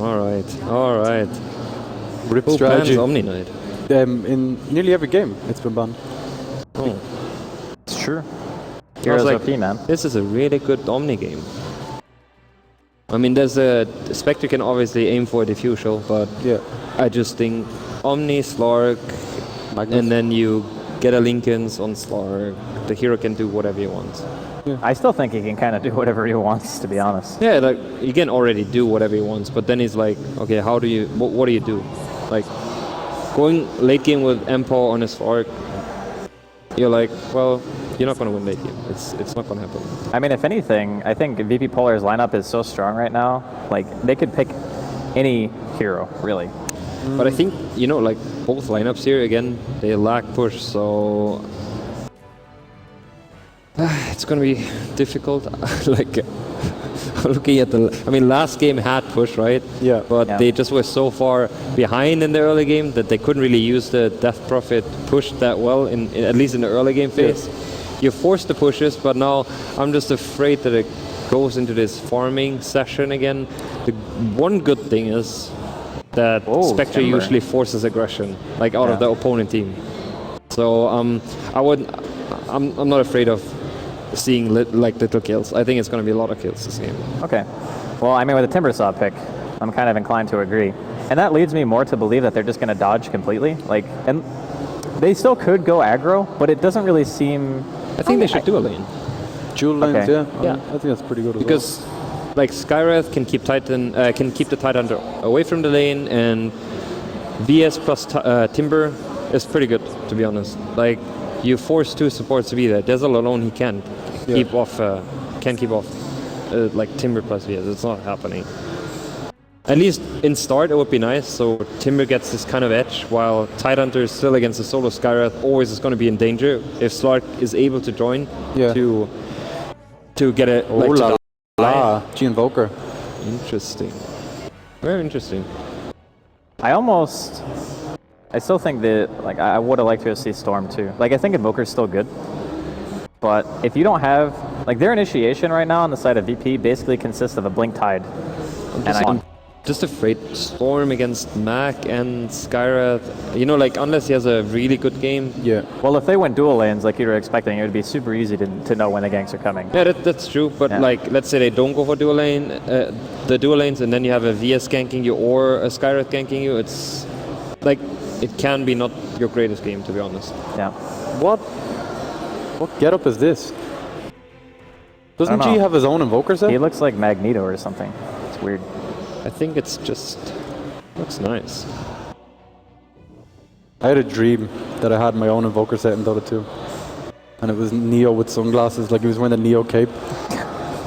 All right. Rip Who strategy. bans Omni Knight? In nearly every game, it's been banned. Oh. It's true. I was Heroes like, OP, man. this is a really good Omni game. I mean, there's a Spectre can obviously aim for a diffusal, but Yeah. I just think Omni, Slark, Magnus. and then you get a Lincolns on Slark. The hero can do whatever he wants. I still think he can kind of do whatever he wants, to be honest. Yeah, like he can already do whatever he wants, but then he's like, okay, how do you? What do you do? Like going late game with Empo on his Slark. You're like, well, you're not going to win late game. It's not going to happen. I mean, if anything, I think VP Polar's lineup is so strong right now. Like, they could pick any hero, really. But I think, you know, like both lineups here, again, they lack push, so it's going to be difficult. Like, looking at I mean, last game had push, right? Yeah. But they just were so far behind in the early game that they couldn't really use the Death Prophet push that well, at least in the early game phase. You force the pushes, but now I'm just afraid that it goes into this farming session again. The one good thing is that Spectre usually forces aggression, like out of the opponent team. So I'm not afraid of seeing little kills. I think it's going to be a lot of kills this game. Okay. Well, I mean, with the Timbersaw pick, I'm kind of inclined to agree. And that leads me more to believe that they're just going to dodge completely. Like, and they still could go aggro, but it doesn't really seem... I think they should do a lane. Dual lanes, Yeah. I think that's pretty good as because like Skywrath can keep the Titan away from the lane, and VS plus Timber is pretty good, to be honest. Like, you force two supports to be there. Dazzle alone he can't keep off like Timber plus VS. It's not happening. At least in start it would be nice, so Timber gets this kind of edge, while Tidehunter is still against the solo Skywrath, always is going to be in danger if Slark is able to join to get it. G Invoker. Interesting. Very interesting. I still think that, like, I would have liked to see Storm too. Like, I think Invoker's still good. But if you don't have, like, their initiation right now on the side of VP basically consists of a Blink Tide. I'm just afraid Storm against Mac and Skywrath, you know, like, unless he has a really good game. Yeah. Well, if they went dual lanes like you were expecting, it would be super easy to know when the ganks are coming. Yeah, that's true, but like, let's say they don't go for dual lane, the dual lanes, and then you have a VS ganking you or a Skywrath ganking you, it's like, it can be not your greatest game, to be honest. Yeah. What getup is this? Doesn't G have his own Invoker set? He looks like Magneto or something. It's weird. I think it's just looks nice. I had a dream that I had my own Invoker set in Dota 2. And it was Neo with sunglasses, like he was wearing the Neo cape.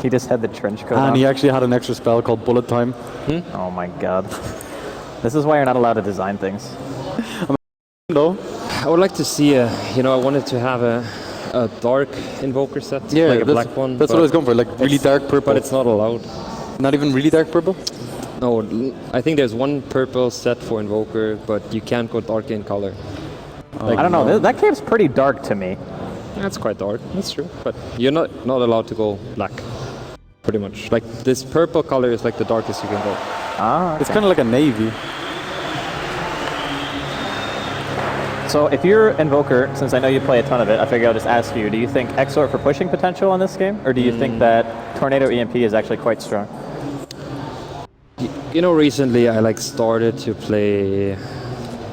He just had the trench coat And on. he actually had an extra spell called Bullet Time. Oh my god. This is why you're not allowed to design things. No. I would like to see I wanted to have a dark Invoker set, like a black one. That's what I was going for, like really dark purple. But it's not allowed. Not even really dark purple? No, I think there's one purple set for Invoker, but you can't go dark in color. Like, I don't know, that cape's pretty dark to me. That's quite dark, that's true. But you're not allowed to go black, pretty much. Like, this purple color is like the darkest you can go. Ah, okay. It's kind of like a navy. So if you're Invoker, since I know you play a ton of it, I figure I'll just ask you, do you think Exort for pushing potential in this game? Or do you think that Tornado EMP is actually quite strong? You know, recently I started to play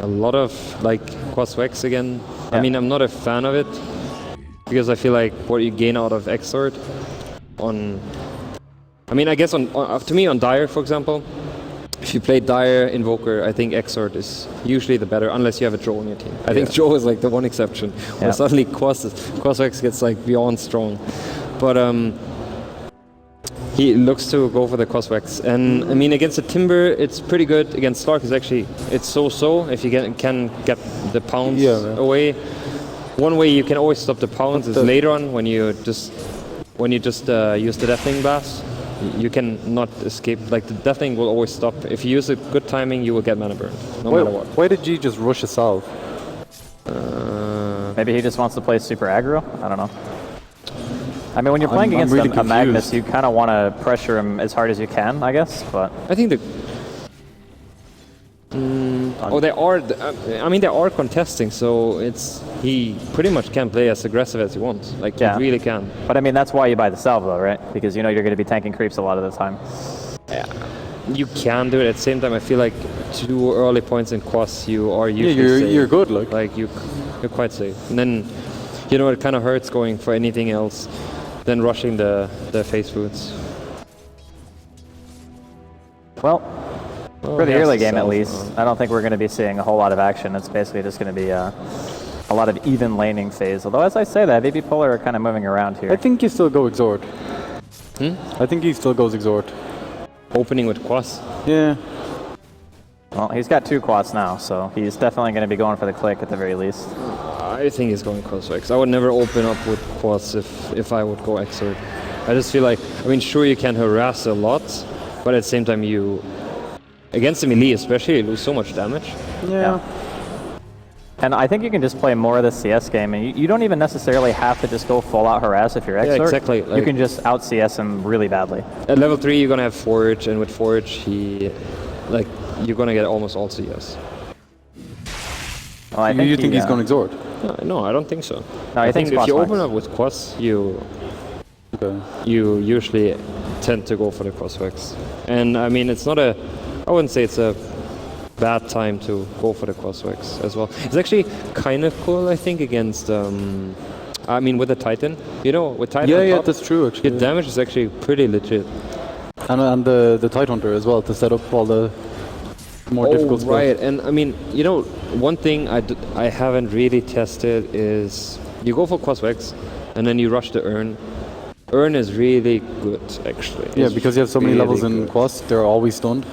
a lot of Quaswex again. I mean, I'm not a fan of it because I feel like what you gain out of Exort I guess to me on Dire, for example, if you play Dire Invoker, I think Exort is usually the better, unless you have a Drow on your team. I think Drow is like the one exception, where suddenly Quaswex gets like beyond strong. But he looks to go for the Quaswex, and I mean, against the Timber, it's pretty good. Against Slark, it's so-so if you can get the pounds away. One way you can always stop the pounds is later on when you just use the Deathwing Blast. You can not escape. Like, the Deathwing will always stop. If you use a good timing, you will get mana burn, no matter what. Why did G just rush a salve? Maybe he just wants to play super aggro? I don't know. I mean, when you're playing against really a Magnus, you kind of want to pressure him as hard as you can, I guess, but... I think Oh, they are. I mean, they are contesting, so he pretty much can play as aggressive as he wants. Like, Yeah. he really can. But I mean, that's why you buy the salve, though, right? Because you know you're going to be tanking creeps a lot of the time. You can do it. At the same time, I feel like 2 early points in quas, you are usually safe. You're good, like. Like, you're quite safe. And then, you know, it kind of hurts going for anything else than rushing the face foods. Well, for the yes, early game at salve, least, I don't think we're going to be seeing a whole lot of action. It's basically just going to be a lot of even laning phase. Although, as I say that, VP Polar are kind of moving around here. I think you still go Exhort. I think he still goes Exhort. Opening with quas. Yeah. Well, he's got 2 quads now, so he's definitely going to be going for the click at the very least. I think he's going crossfix. I would never open up with quads if I would go exert. I just feel like, I mean, sure you can harass a lot, but at the same time against the melee especially, you lose so much damage. Yeah. And I think you can just play more of the CS game, and you don't even necessarily have to just go full-out harass if you're exert. Yeah, exactly. You can just out-CS him really badly. At level 3, you're going to have Forage, and with Forage, you're going to get almost all CS. Well, You think he's going Exhort? No, I don't think so. No, I think if you open max. up with quas, you Okay. usually tend to go for the crossfix. And I mean, I wouldn't say it's a bad time to go for the crossfix as well. It's actually kind of cool, I think, against, I mean, with the Titan. You know, with Titan on Yeah, top, that's true, actually. your damage is actually pretty legit. And the Tide Hunter as well, to set up all the more difficult spells. Right, and I mean, you know, one thing I haven't really tested is you go for crossfix, and then you rush the Urn. Urn is really good, actually. Yeah, It's because you have so many really levels in good. Quas, they're always stunned.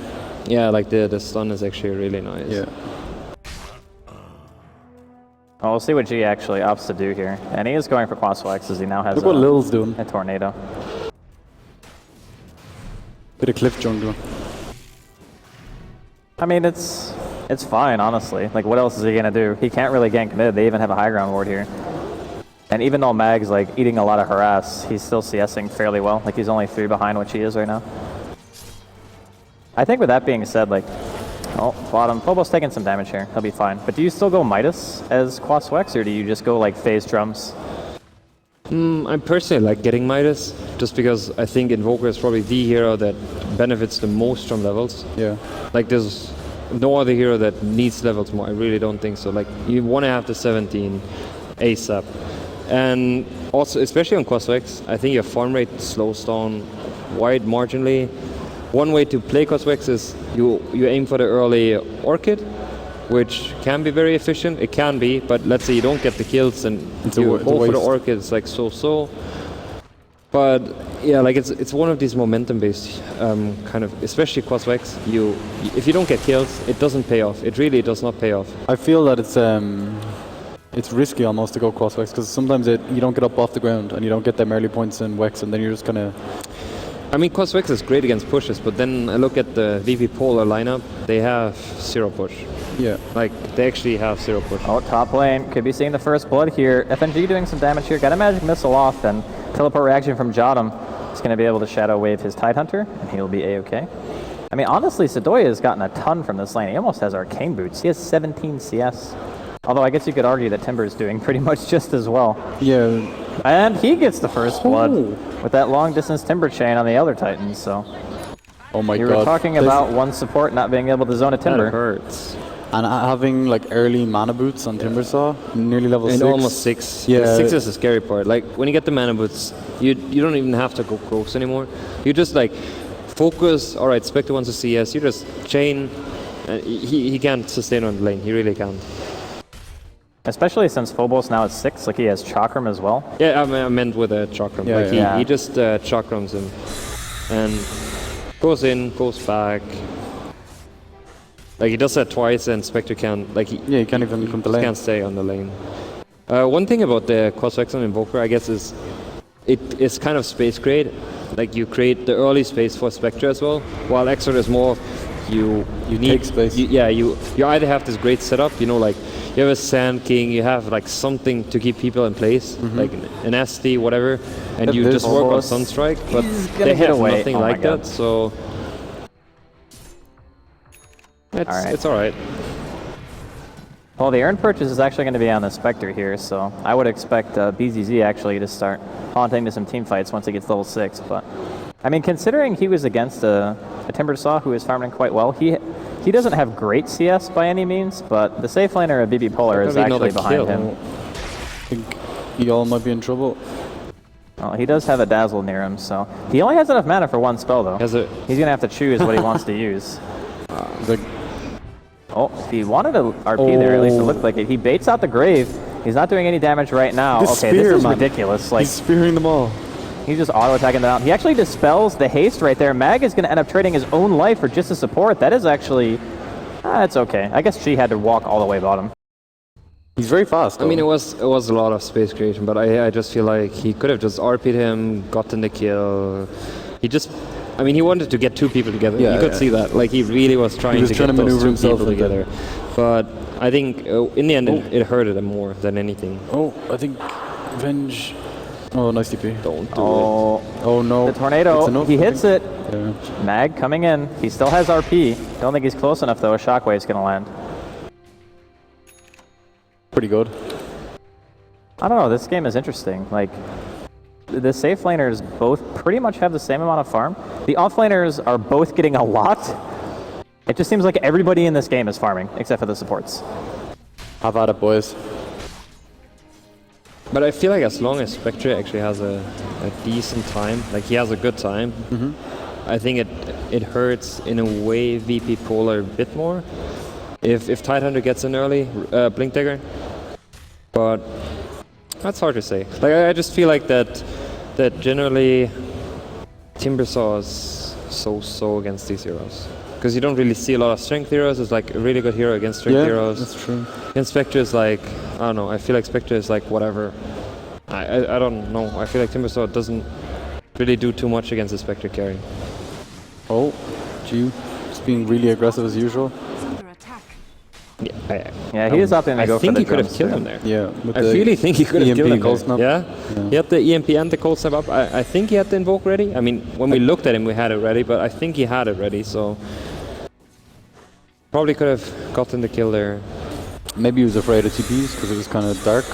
Yeah, like the stun is actually really nice. Yeah. Well, we'll see what G actually opts to do here. And he is going for Quasflex as he now has Look what Lil's doing. a tornado. Bit of Cliff Jungle. I mean, it's fine, honestly. Like, what else is he going to do? He can't really gank mid. They even have a high ground ward here. And even though Mag's, like, eating a lot of harass, he's still CSing fairly well. Like, he's only 3 behind what she is right now. I think with that being said, like, oh, bottom. Phobos taking some damage here. He'll be fine. But do you still go Midas as Quaswex, or do you just go, like, phase drums? I personally like getting Midas, just because I think Invoker is probably the hero that benefits the most from levels. Yeah. Like, there's no other hero that needs levels more. I really don't think so. Like, you want to have the 17 ASAP. And also, especially on Coswex, I think your farm rate slows down quite marginally. One way to play Coswex is you aim for the early Orchid, which can be very efficient. It can be, but let's say you don't get the kills and you go for the Orchid, it's like so. But yeah, like it's one of these momentum-based kind of, especially Coswex. If you don't get kills, it doesn't pay off. It really does not pay off. I feel that it's risky almost to go Crosswex, because sometimes you don't get up off the ground and you don't get them early points in Wex, and then you're just kind of... I mean, Coswex is great against pushes, but then I look at the VP Polar lineup, they have 0 push. Yeah. Like, they actually have 0 push. Oh, top lane. Could be seeing the first blood here. FNG doing some damage here. Got a magic missile off, and teleport reaction from Jotum is going to be able to shadow wave his Tidehunter, and he'll be A-okay. I mean, honestly, Sedoya has gotten a ton from this lane. He almost has arcane boots. He has 17 CS. Although I guess you could argue that Timber is doing pretty much just as well. Yeah. And he gets the first blood with that long-distance Timber chain on the other Titans, so... Oh my god. You were talking about one support not being able to zone a Timber. That hurts. And having like early mana boots on Timbersaw, nearly level 6. And almost 6. Yeah. The 6 is the scary part. Like, when you get the mana boots, you don't even have to go close anymore. You just like focus, alright, Spectre wants to CS, you just chain, and he can't sustain on the lane, he really can't. Especially since Phobos now is 6, like he has Chakram as well. Yeah, I meant with a Chakram. Yeah, like he just Chakrams him and goes in, goes back. Like, he does that twice, and Spectre can't, like, he can't even come to lane. Can't stay on the lane. One thing about the Cosvex and Invoker, I guess, is it is kind of space create. Like, you create the early space for Spectre as well, while Exort is more you need take space. You either have this great setup, you know, like you have a Sand King, you have like something to keep people in place, like an SD, whatever, and you just work on Sunstrike, but they have nothing like that, so it's alright. Well, the earned purchase is actually going to be on the Spectre here, so I would expect BZZ actually to start haunting to some team fights once he gets level 6. But I mean, considering he was against a Timbersaw who is farming quite well, he doesn't have great CS by any means, but the safe laner of BB Polar is actually behind him. I think y'all might be in trouble. Well, he does have a Dazzle near him, so he only has enough mana for one spell though. He's going to have to choose what he wants to use. Oh, he wanted a RP there, at least it looked like it. He baits out the Grave. He's not doing any damage right now. This okay, spear, this is man. ridiculous. Like, he's spearing them all. He's just auto-attacking them out. He actually dispels the haste right there. Mag is going to end up trading his own life for just a support. That is actually... it's okay. I guess she had to walk all the way bottom. He's very fast, though. I mean, it was a lot of space creation, but I just feel like he could have just RP'd him, gotten the kill. He just... I mean, he wanted to get two people together. Yeah, you could see that. Like, he really was trying to get those maneuver two himself people together. But I think in the end, it hurted him more than anything. Oh, I think Venge. Oh, nice TP. Don't do it. Oh no. The tornado, enough, he hits it. Yeah. Mag coming in. He still has RP. Don't think he's close enough, though. A shockwave's going to land. Pretty good. I don't know. This game is interesting. Like, the safe laners both pretty much have the same amount of farm. The off laners are both getting a lot. It just seems like everybody in this game is farming, except for the supports. Have at it, boys. But I feel like as long as Spectre actually has a decent time, like he has a good time, I think it hurts in a way VP Polar a bit more if Tidehunter gets an early Blink Dagger. But that's hard to say. Like I just feel like that generally Timbersaw is so against these heroes. Because you don't really see a lot of strength heroes. It's like a really good hero against strength heroes. That's true. And Spectre is like, I don't know, I feel like Spectre is like whatever. I don't know. I feel like Timbersaw doesn't really do too much against the Spectre carry. Oh, G just being really aggressive as usual. Yeah, he is opting to go for the I think he could have drums killed there. him there. Yeah. I really think he could have killed him cold there. snap. Yeah? He had the EMP and the cold snap up. I think he had the invoke ready. I mean, when we looked at him, we had it ready, but I think he had it ready, so... Probably could have gotten the kill there. Maybe he was afraid of TPs because it was kind of dark.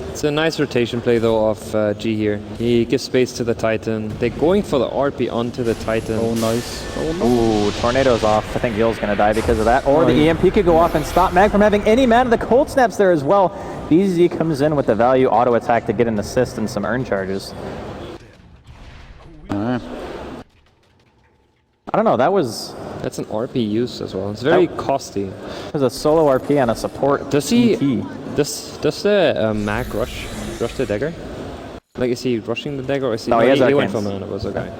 It's a nice rotation play though of G here. He gives space to the Titan. They're going for the RP onto the Titan. Oh, nice. Oh, no. Ooh, tornado's off. I think Gil's going to die because of that. Or the EMP could go off and stop Mag from having any mana. The cold snaps there as well. BZZ comes in with the value auto attack to get an assist and some earn charges. I don't know, That's an RP use as well. It's very costly. It was a solo RP on a support. Does he... ET. Does the Mag rush the dagger? Like, is he rushing the dagger or is he... No, he has he went arcanes. for mana, was okay.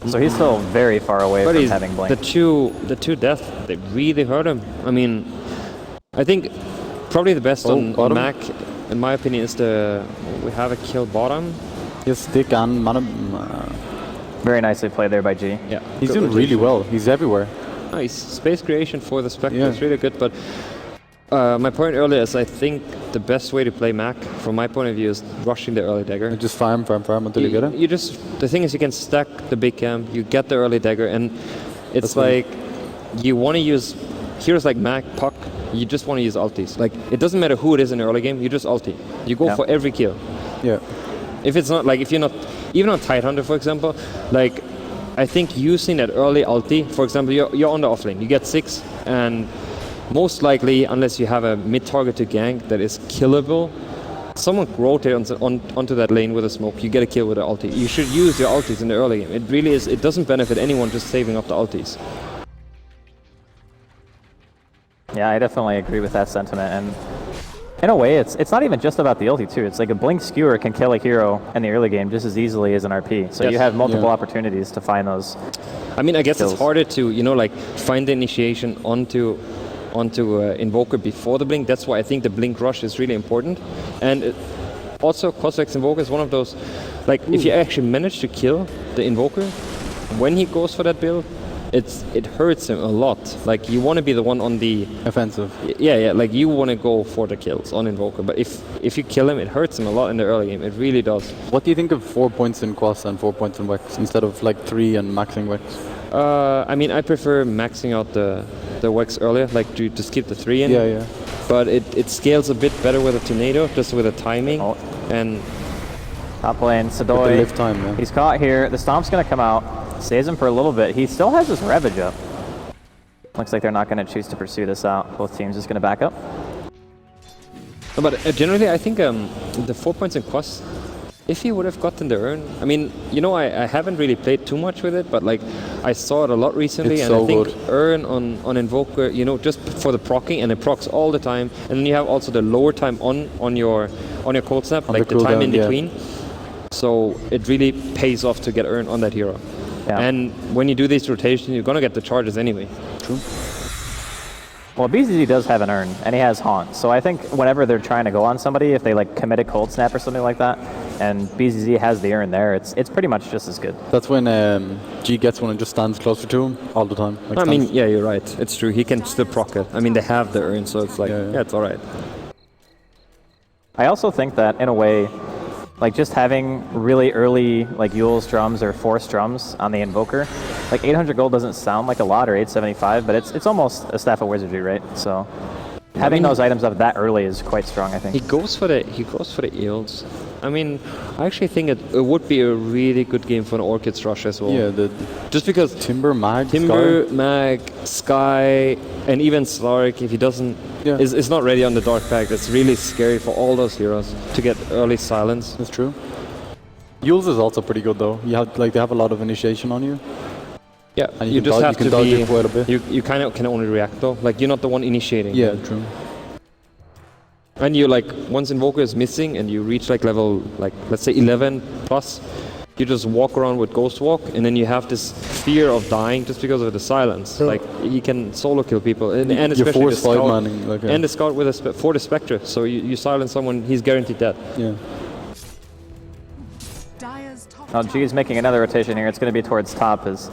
So he's still very far away But from having blink. the two deaths, they really hurt him. I mean, I think probably the best on Mag, in my opinion, is we have a kill bottom. Yes, stick and mana. Very nicely played there by G. Yeah, He's doing really well. He's everywhere. Nice space creation for the Spectre. Yeah. It's really good, but my point earlier is I think the best way to play Mac, from my point of view, is rushing the early dagger. And just farm until you get it. You just, the thing is, you can stack the big camp, you get the early dagger, and it's That's like you want to use heroes like Mac, Puck. You just want to use ultis. Like, it doesn't matter who it is in the early game. You just ulti. You go for every kill. Yeah. If it's not like, if you're not, even on Tidehunter, for example, like, I think using that early ulti, for example, you're on the offlane, you get 6, and most likely, unless you have a mid-targeted gank that is killable, someone rotates onto that lane with a smoke, you get a kill with an ulti. You should use your ultis in the early game. It really is, it doesn't benefit anyone just saving up the ultis. Yeah, I definitely agree with that sentiment, and in a way, it's not even just about the ulti too. It's like a blink skewer can kill a hero in the early game just as easily as an RP. So you have multiple opportunities to find those. I mean, I guess kills. it's harder to, you know, like find the initiation onto Invoker before the blink. That's why I think the blink rush is really important. And also, Cosvex Invoker is one of those, like, if you actually manage to kill the Invoker when he goes for that build, it hurts him a lot. Like, you want to be the one on the offensive. Yeah, like you want to go for the kills on Invoker, but if you kill him, it hurts him a lot in the early game. It really does. What do you think of 4 points in Quas and 4 points in Wex instead of like 3 and maxing Wex? I mean, I prefer maxing out the Wex earlier, like to just keep the 3 in. Yeah, yeah. But it scales a bit better with a tornado, just with the timing. Oh. And Top lane, With the Sadoy. lift time, man. He's caught here. The Stomp's going to come out. Saves him for a little bit. He still has his Ravage up. Looks like they're not going to choose to pursue this out. Both teams just going to back up. No, but generally, I think the 4 points in Quas, if he would have gotten the urn, I mean, you know, I haven't really played too much with it, but like I saw it a lot recently, It's and so I think good. urn on Invoker, you know, just for the proccing, and it procs all the time, and then you have also the lower time on your cold snap, like the time cooldown, in yeah. between. So it really pays off to get urn on that hero. Yeah. And when you do these rotations, you're gonna get the charges anyway. True. Well, BZZ does have an urn, and he has Haunt. So I think whenever they're trying to go on somebody, if they like commit a cold snap or something like that, and BZZ has the urn there, it's pretty much just as good. That's when G gets one and just stands closer to him all the time. Like I mean, stands- yeah, you're right. It's true. He can still proc it. I mean, they have the urn, so it's like, yeah, it's all right. I also think that in a way, like just having really early like Yule's drums or Force drums on the Invoker, like 800 gold doesn't sound like a lot, or 875, but it's almost a Staff of Wizardry, right? So having those items up that early is quite strong, I think. He goes for the eels. I mean, I actually think it would be a really good game for an Orchids Rush as well. Yeah, the Just because Timber, Mag, Timber, Sky. Mag, Sky, and even Slark, if he doesn't, Yeah. is not ready on the Dark Pact, it's really scary for all those heroes to get early silence. That's true. Yule's is also pretty good though. You have like they have a lot of initiation on you. Yeah, And you you can just dodge- have you can to dodge be. it quite a bit. You kind of can only react though. Like you're not the one initiating. Yeah, true. And you like once Invoker is missing and you reach like level like let's say 11 plus, you just walk around with Ghost Walk, and then you have this fear of dying just because of the silence. Yeah. Like he can solo kill people, and You're especially force the scout, five-manning, like, yeah. and the scout with for the Spectre. So you silence someone, he's guaranteed dead. Yeah. Now G is making another rotation here. It's going to be towards top as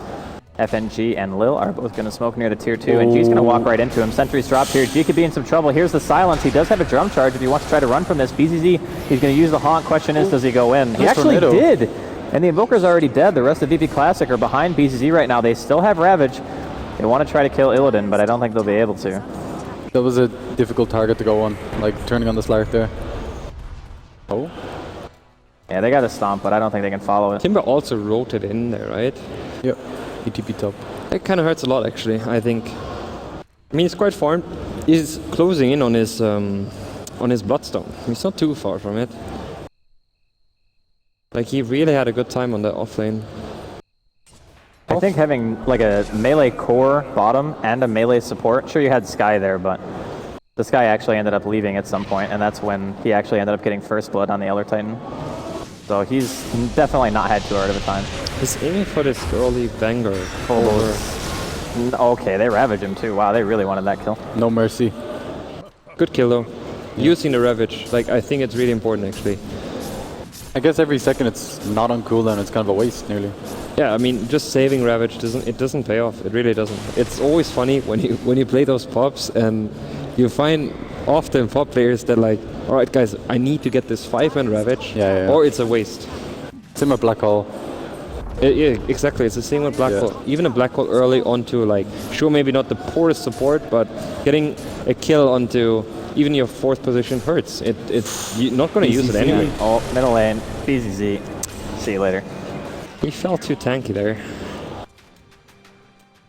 FNG and Lil are both going to smoke near the tier 2, and G's going to walk right into him. Sentry's dropped here. G could be in some trouble. Here's the silence. He does have a drum charge if he wants to try to run from this. BZZ, he's going to use the Haunt. Question is, does he go in? He Nice actually tornado. did. And the Invoker's already dead. The rest of VP Classic are behind BZZ right now. They still have Ravage. They want to try to kill Illidan, but I don't think they'll be able to. That was a difficult target to go on, like turning on the Slark there. Oh. Yeah, they got a Stomp, but I don't think they can follow it. Timber also rotated in there, right? Yep. ETP top. It kind of hurts a lot actually. I think. I mean, it's quite farmed. He's closing in on his Bloodstone. He's not too far from it. Like he really had a good time on the off lane. I think having like a melee core bottom and a melee support, sure you had Sky there, but the Sky actually ended up leaving at some point, and that's when he actually ended up getting first blood on the Elder Titan. So he's definitely not had too hard of a time. He's aiming for this early banger. Okay, they ravage him too. Wow, they really wanted that kill. No mercy. Good kill though. Using the Ravage, like I think it's really important actually. I guess every second it's not on cooldown, it's kind of a waste nearly. Yeah, I mean, just saving Ravage doesn't pay off. It really doesn't. It's always funny when you play those pops and you find often pop players that like, all right, guys, I need to get this 5-man Ravage, Yeah. or it's a waste. Same with Black Hole. Yeah, exactly. It's the same with Black Hole. Even a Black Hole early onto like, sure, maybe not the poorest support, but getting a kill onto even your 4th position hurts. You're not going to use it anyway. Oh, middle lane, BZZ. See you later. He felt too tanky there.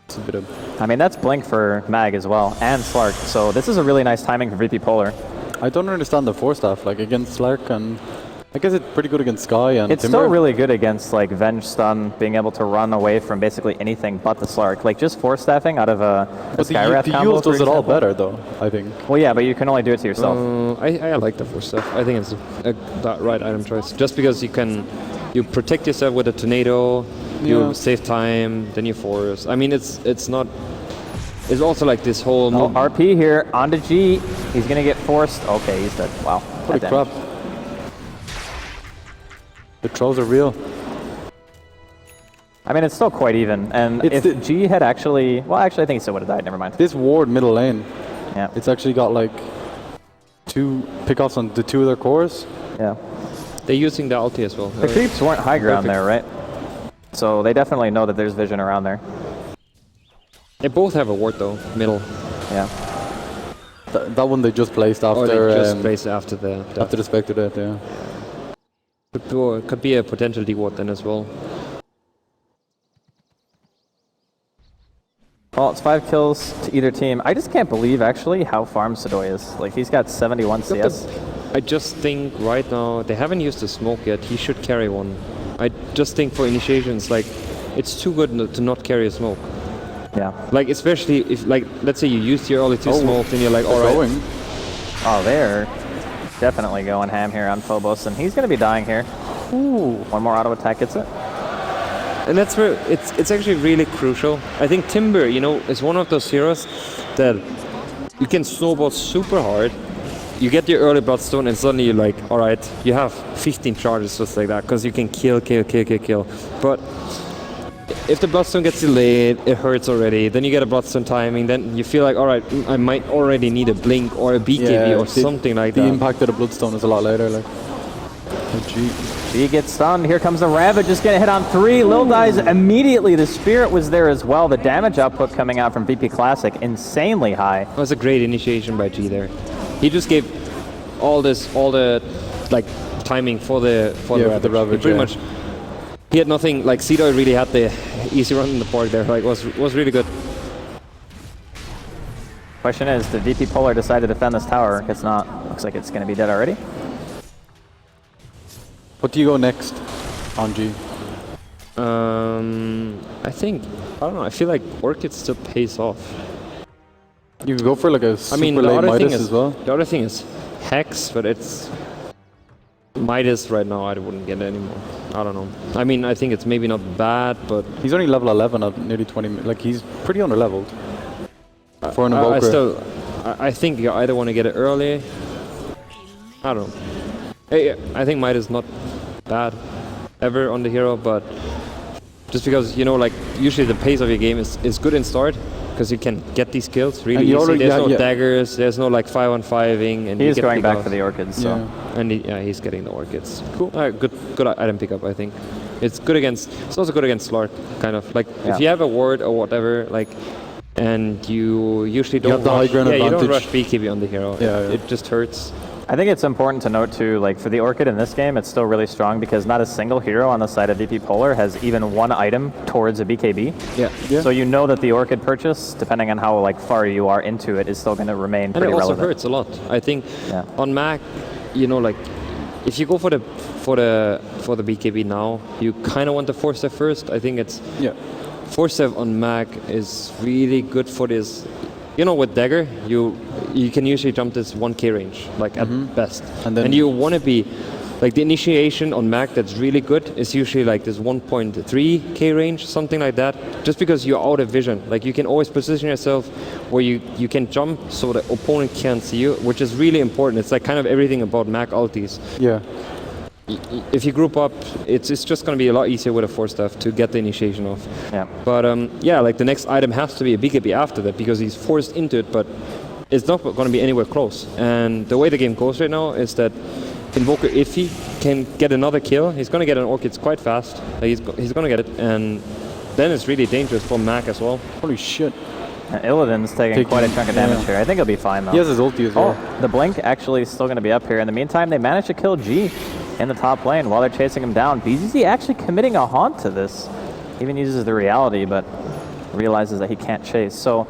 It's a bit of... I mean, that's Blink for Mag as well, and Slark. So this is a really nice timing for VP Polar. I don't understand the 4-staff, like against Slark, and I guess it's pretty good against Sky and It's Timber. still really good against like Venge Stun, being able to run away from basically anything but the Slark. Like just 4-staffing out of a But Skywrath the combo, Yules for does it all example. better though, I think. Well, yeah, but you can only do it to yourself. I like the 4 stuff. I think it's that right item choice. Just because you protect yourself with a tornado, you save time, then you force. I mean, it's not. It's also like this whole. Oh, RP here onto G. He's gonna get forced. Okay, he's dead. Wow. Holy That crap. damage. The trolls are real. I mean, it's still quite even. And It's if G had actually, well, actually, I think he still would have died. Never mind. This ward middle lane, Yeah. it's actually got like 2 pickoffs on the 2 of their cores. Yeah. They're using the ulti as well. The creeps weren't high ground Perfect. there, right? So they definitely know that there's vision around there. They both have a ward though, middle. Yeah. That one they just placed after. Or they just placed after the death. After the Spectre death, yeah. Could be a potential D-ward then as well. Well, it's 5 kills to either team. I just can't believe, actually, how farmed Sedoy is. Like, he's got 71 CS. I just think right now, they haven't used the smoke yet. He should carry one. I just think for initiations, like, it's too good to not carry a smoke. Yeah. Like, especially if, like, let's say you used your early 2 smoke, and you're like, alright. Oh, they're definitely going ham here on Phobos, and he's going to be dying here. Ooh, one more auto attack gets it. And that's where it's actually really crucial. I think Timber, you know, is one of those heroes that you can snowball super hard. You get your early Bloodstone and suddenly you're like, alright, you have 15 charges just like that, because you can kill. But if the Bloodstone gets delayed, it hurts already. Then you get a Bloodstone timing, then you feel like, alright, I might already need a Blink or a BKB or something like that. The impact of the Bloodstone is a lot later, like. He gets stunned. Here comes the Ravage, just gonna hit on 3. Lil dies immediately. The Spirit was there as well. The damage output coming out from VP Classic, insanely high. That was a great initiation by G there. He just gave all the like timing for the Ravage. Pretty much, he had nothing. Like Sedoy really had the easy run in the park there. Like was really good. Question is, did VP Polar decide to defend this tower? It's not. Looks like it's gonna be dead already. What do you go next on G? I think, I don't know, I feel like Orchid still pays off. You could go for like a super late thing Midas as well. The other thing is Hex, but it's Midas right now, I wouldn't get it anymore. I don't know. I mean, I think it's maybe not bad, but... He's only level 11 at nearly 20, like he's pretty under-leveled. For an Invoker. I think you either want to get it early, I don't know. I think Midas not bad ever on the hero, but just because, you know, like usually the pace of your game is good in start because you can get these kills really easy. There's no daggers, there's no like 5-on-5ing, and he's going back for the Orchids. So. Yeah. And he's getting the Orchids. Cool. Good item pickup, I think. It's good against. It's also good against Slark, kind of like if you have a ward or whatever, like, and you usually don't. You have the high ground advantage. You don't rush BKB on the hero. It just hurts. I think it's important to note too, like for the Orchid in this game, it's still really strong because not a single hero on the side of VP Polar has even one item towards a BKB. Yeah. So you know that the Orchid purchase, depending on how like far you are into it, is still going to remain pretty relevant. And it also hurts a lot. I think on Mac, you know, like if you go for the BKB now, you kind of want the 4-step first. I think it's 4-step on Mac is really good for this. You know, with Dagger, you can usually jump this 1k range, like at best. And you want to be, like the initiation on Mac that's really good is usually like this 1.3k range, something like that, just because you're out of vision. Like you can always position yourself where you can jump so the opponent can't see you, which is really important. It's like kind of everything about Mac ultis. Yeah. If you group up, it's just going to be a lot easier with a 4-step to get the initiation off. Yeah. But like the next item has to be a BKB after that because he's forced into it, but it's not going to be anywhere close. And the way the game goes right now is that Invoker, if he can get another kill, he's going to get an Orchids quite fast. Like he's going to get it, and then it's really dangerous for Mac as well. Holy shit. Illidan's taking quite a chunk of damage here. I think he'll be fine though. He has his ulti as well. The Blink actually is still going to be up here. In the meantime, they managed to kill G in the top lane while they're chasing him down. BZZ actually committing a haunt to this. Even uses the reality, but realizes that he can't chase. So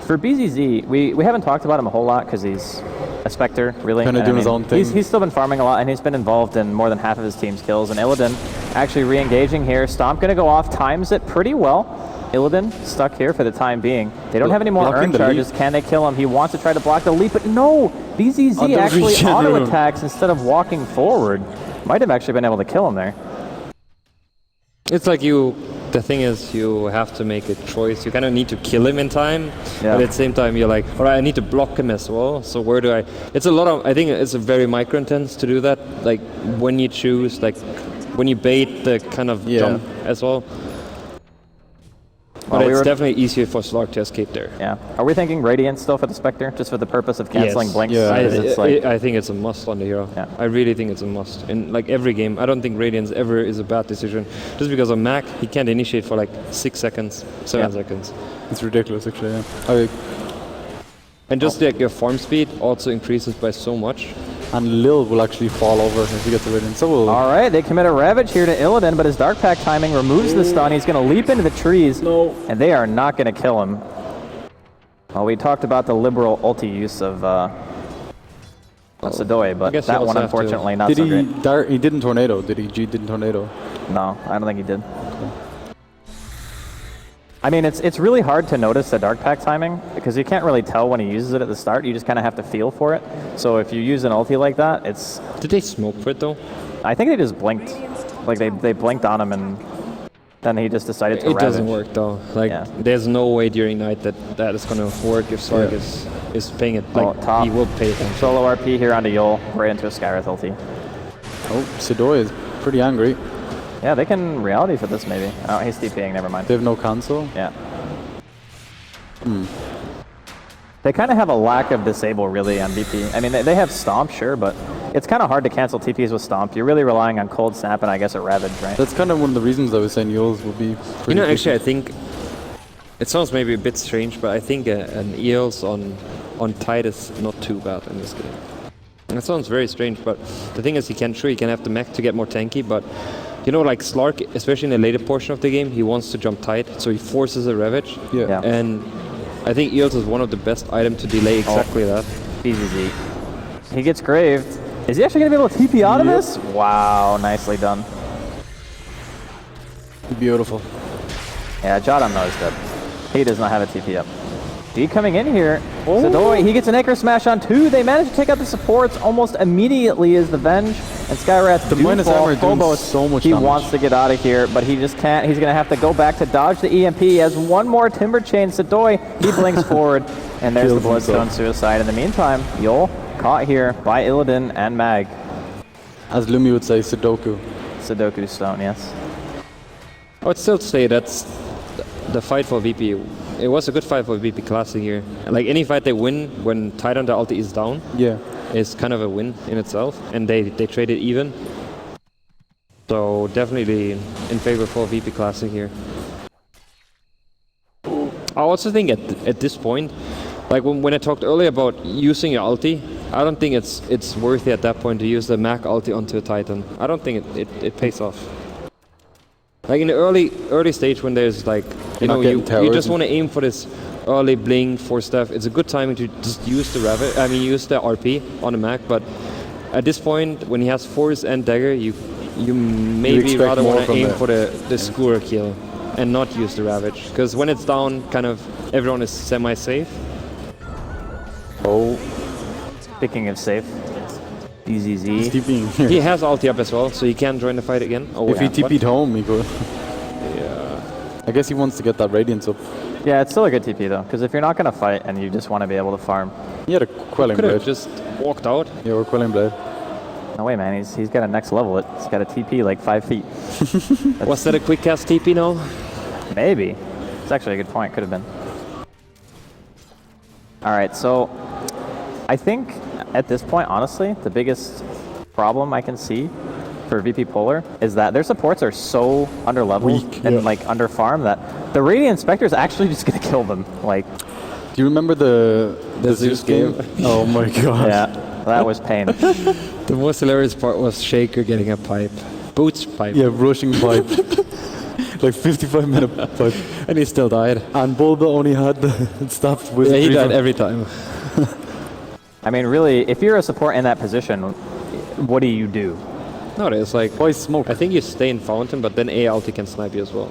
for BZZ, we haven't talked about him a whole lot because he's a Spectre, really. Kind of doing his own thing. He's still been farming a lot, and he's been involved in more than half of his team's kills. And Illidan actually re-engaging here. Stomp going to go off, times it pretty well. Illidan stuck here for the time being. They don't have any more earn charges. Can they kill him? He wants to try to block the leap, but no! BZZ actually auto-attacks instead of walking forward. Might have actually been able to kill him there. It's like the thing is you have to make a choice. You kind of need to kill him in time, but at the same time you're like, all right, I need to block him as well. So where do I? It's a lot of, I think it's a very micro intense to do that. Like when you choose, like when you bait the kind of jump as well. But it's definitely easier for Slark to escape there. Yeah. Are we thinking Radiant still for the Spectre, just for the purpose of canceling Blinks? Yeah. I think it's a must on the hero. Yeah. I really think it's a must. In like every game, I don't think Radiance ever is a bad decision. Just because on Mac, he can't initiate for like 6 seconds, 7 seconds. It's ridiculous, actually. Yeah. And just like your farm speed also increases by so much. And Lil will actually fall over if he gets the Radiant. So will. All right, they commit a Ravage here to Illidan, but his Dark Pack timing removes the stun. He's going to leap into the trees, and they are not going to kill him. Well, we talked about the liberal ulti use of Sidoi, but that one unfortunately not so great. He didn't tornado, did he? G didn't tornado. No, I don't think he did. I mean, it's really hard to notice the Dark Pack timing because you can't really tell when he uses it at the start. You just kind of have to feel for it. So if you use an ulti like that, it's... Did they smoke for it though? I think they just blinked. Like they blinked on him and then he just decided to ravage. It doesn't work though. Like there's no way during night that is going to work if Sark is paying it. Like top. He will pay attention. Solo RP here onto Yol, right into a Skywrath ulti. Oh, Sidoi is pretty angry. Yeah, they can reality for this maybe. Oh, he's TPing, never mind. They have no console? Yeah. They kind of have a lack of disable really on VP. I mean, they have Stomp, sure, but it's kind of hard to cancel TPs with Stomp. You're really relying on Cold Snap and I guess a Ravage, right? That's kind of one of the reasons I was saying Eels would be pretty You know, actually, I think it sounds maybe a bit strange, but I think an Eels on Tide is not too bad in this game. That sounds very strange, but the thing is, he can have the mech to get more tanky, but you know, like Slark, especially in the later portion of the game, he wants to jump tight, so he forces a Ravage. Yeah. And I think Eels is one of the best items to delay exactly that. BZZ. He gets graved. Is he actually going to be able to TP out of this? Wow, nicely done. Beautiful. Yeah, Jadam knows that he does not have a TP up. D coming in here. Sidoi, he gets an Anchor Smash on 2. They manage to take out the supports almost immediately as the Venge and Skywrath the minus armor doing so much damage. He wants to get out of here, but he just can't. He's going to have to go back to dodge the EMP. He has one more Timber Chain. Sidoi, he blinks forward, and there's the Bloodstone Suicide. In the meantime, Yol caught here by Illidan and Mag. As Lumi would say, Sudoku. Sudoku Stone, yes. I would still say that's the fight for VP. It was a good fight for VP Classic here. Like any fight they win when Titan the ulti is down, is kind of a win in itself, and they traded even. So definitely in favor for VP Classic here. I also think at this point, like when I talked earlier about using your ulti, I don't think it's worthy at that point to use the Mac ulti onto a Titan. I don't think it pays off. Like in the early stage when there's like, you know, you just want to aim for this early blink for stuff. It's a good timing to just use the use the RP on the Mac. But at this point, when he has Force and Dagger, you maybe rather want to aim for the Skewer kill and not use the Ravage. Because when it's down, kind of everyone is semi-safe. Oh, speaking of safe. BZZ. He has ulti up as well, so he can join the fight again. Oh, if he TP'd home, he could. Yeah. I guess he wants to get that Radiance up. Yeah, it's still a good TP though, because if you're not going to fight and you just want to be able to farm. He had a Quelling Blade. Just walked out. Yeah, or Quelling Blade. No way, man. He's got a next level. It's got a TP like 5 feet. Was that a quick cast TP now? Maybe. It's actually a good point. Could have been. All right, so I think at this point, honestly, the biggest problem I can see for VP Polar is that their supports are so underleveled and like underfarmed that the Radiant Spectre is actually just going to kill them. Like, do you remember the Zeus game? Oh my god. Yeah, that was pain. The most hilarious part was Shaker getting a pipe. Boots pipe. Yeah, rushing pipe. Like 55-minute pipe. And he still died. And Bulba only had the stuff with he died every time. I mean, really, if you're a support in that position, what do you do? No, it's like, why smoke? I think you stay in Fountain, but then A ulti can snipe you as well.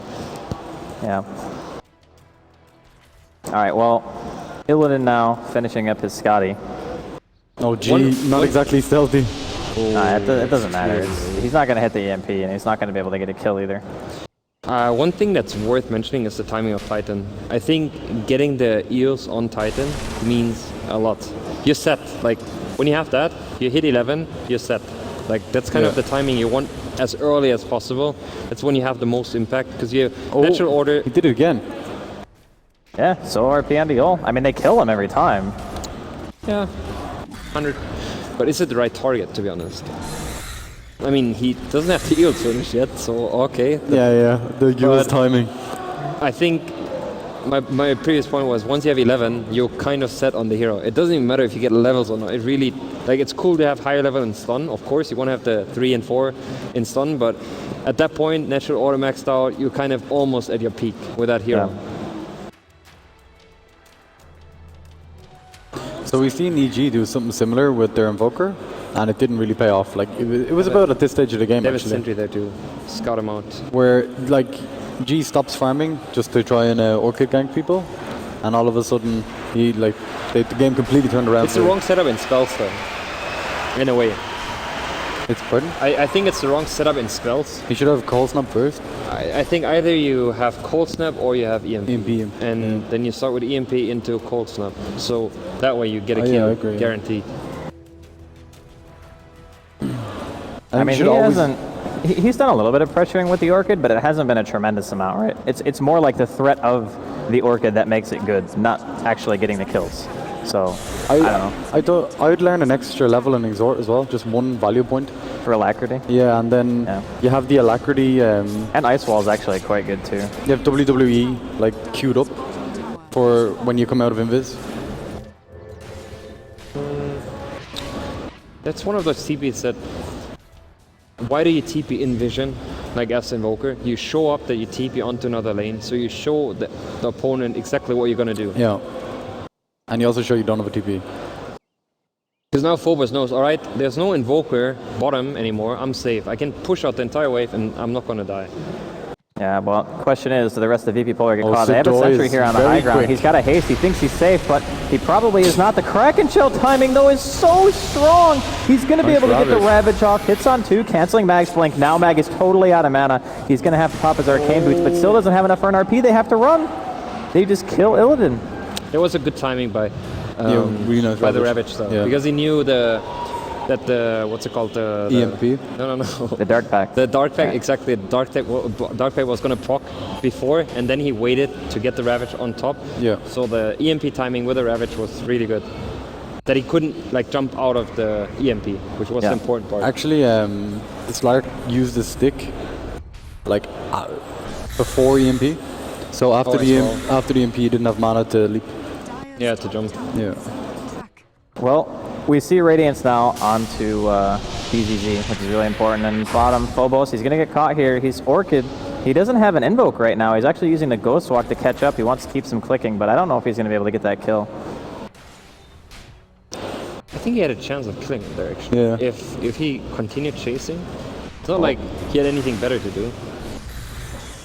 Yeah. All right, well, Illidan now finishing up his Scotty. Oh, gee, not exactly stealthy. Nah, it doesn't matter. He's not going to hit the EMP, and he's not going to be able to get a kill either. One thing that's worth mentioning is the timing of Titan. I think getting the Eos on Titan means a lot. You're set. Like, when you have that, you hit 11, you're set. Like, that's kind of the timing you want as early as possible. That's when you have the most impact, because you natural order... He did it again. Yeah, so RP and Yol. I mean, they kill him every time. Yeah, 100. But is it the right target, to be honest? I mean, he doesn't have the Eels finish yet, so okay. Yeah, the Eels timing. I think my previous point was once you have 11, you're kind of set on the hero. It doesn't even matter if you get levels or not. It really, like, it's cool to have higher level in stun. Of course, you want to have the 3 and 4 in stun, but at that point, natural auto maxed out, you're kind of almost at your peak with that hero. So we've seen EG do something similar with their Invoker, and it didn't really pay off. Like it was about at this stage of the game, They have a actually, sentry there to scout him out. where like G stops farming just to try and orchid gank people, and all of a sudden he like the game completely turned around. It's the wrong setup in spells, though. In a way. It's pardon? I think it's the wrong setup in spells. He should have Cold Snap first. I think either you have Cold Snap or you have EMP. EMP. And then you start with EMP into Cold Snap. So that way you get a Oh, kill, yeah, I agree, guaranteed. I mean, he hasn't. He's done a little bit of pressuring with the Orchid, but it hasn't been a tremendous amount, right? It's more like the threat of the Orchid that makes it good, not actually getting the kills. So I don't know. I would learn an extra level in Exhort as well, just one value point. For Alacrity. Yeah, and then you have the Alacrity. And Ice Wall is actually quite good too. You have WWE like queued up for when you come out of Invis. That's one of those TPs that... Why do you TP in vision, like as Invoker? You show up that you TP onto another lane, so you show the opponent exactly what you're going to do. Yeah. And you also show you don't have a TP. Because now Phobos knows, alright, there's no Invoker bottom anymore, I'm safe. I can push out the entire wave and I'm not going to die. Yeah, well, question is, do the rest of the VP Polar get Oh, caught? They have a Sidoy sentry is here on the very high ground. quick. He's got a haste, he thinks he's safe, but he probably is not. The Kraken Shell timing, though, is so strong. He's going to be Nice able to get the Ravage. Ravage off. Hits on 2, canceling Mag's Blink. Now Mag is totally out of mana. He's going to have to pop his Arcane Boots, but still doesn't have enough for an RP. They have to run. They just kill Illidan. There was a good timing by really nice by the Ravage. Ravage, though. Yeah. Because he knew that the what's it called? The EMP? No. The Dark Pack. The Dark Pack, Yeah. exactly. The Dark Pack was going to proc before, and then he waited to get the Ravage on top. Yeah. So the EMP timing with the Ravage was really good. That he couldn't like jump out of the EMP, which was the important part. Actually, Slark used the stick like before EMP. So after after the EMP, he didn't have mana to leap. Yeah, to jump. Yeah. Well, we see Radiance now onto BZZ, which is really important. And bottom, Phobos, he's going to get caught here. He's Orchid. He doesn't have an Invoke right now. He's actually using the Ghost Walk to catch up. He wants to keep some clicking, but I don't know if he's going to be able to get that kill. I think he had a chance of killing him there, actually. Yeah. If he continued chasing, it's not like he had anything better to do.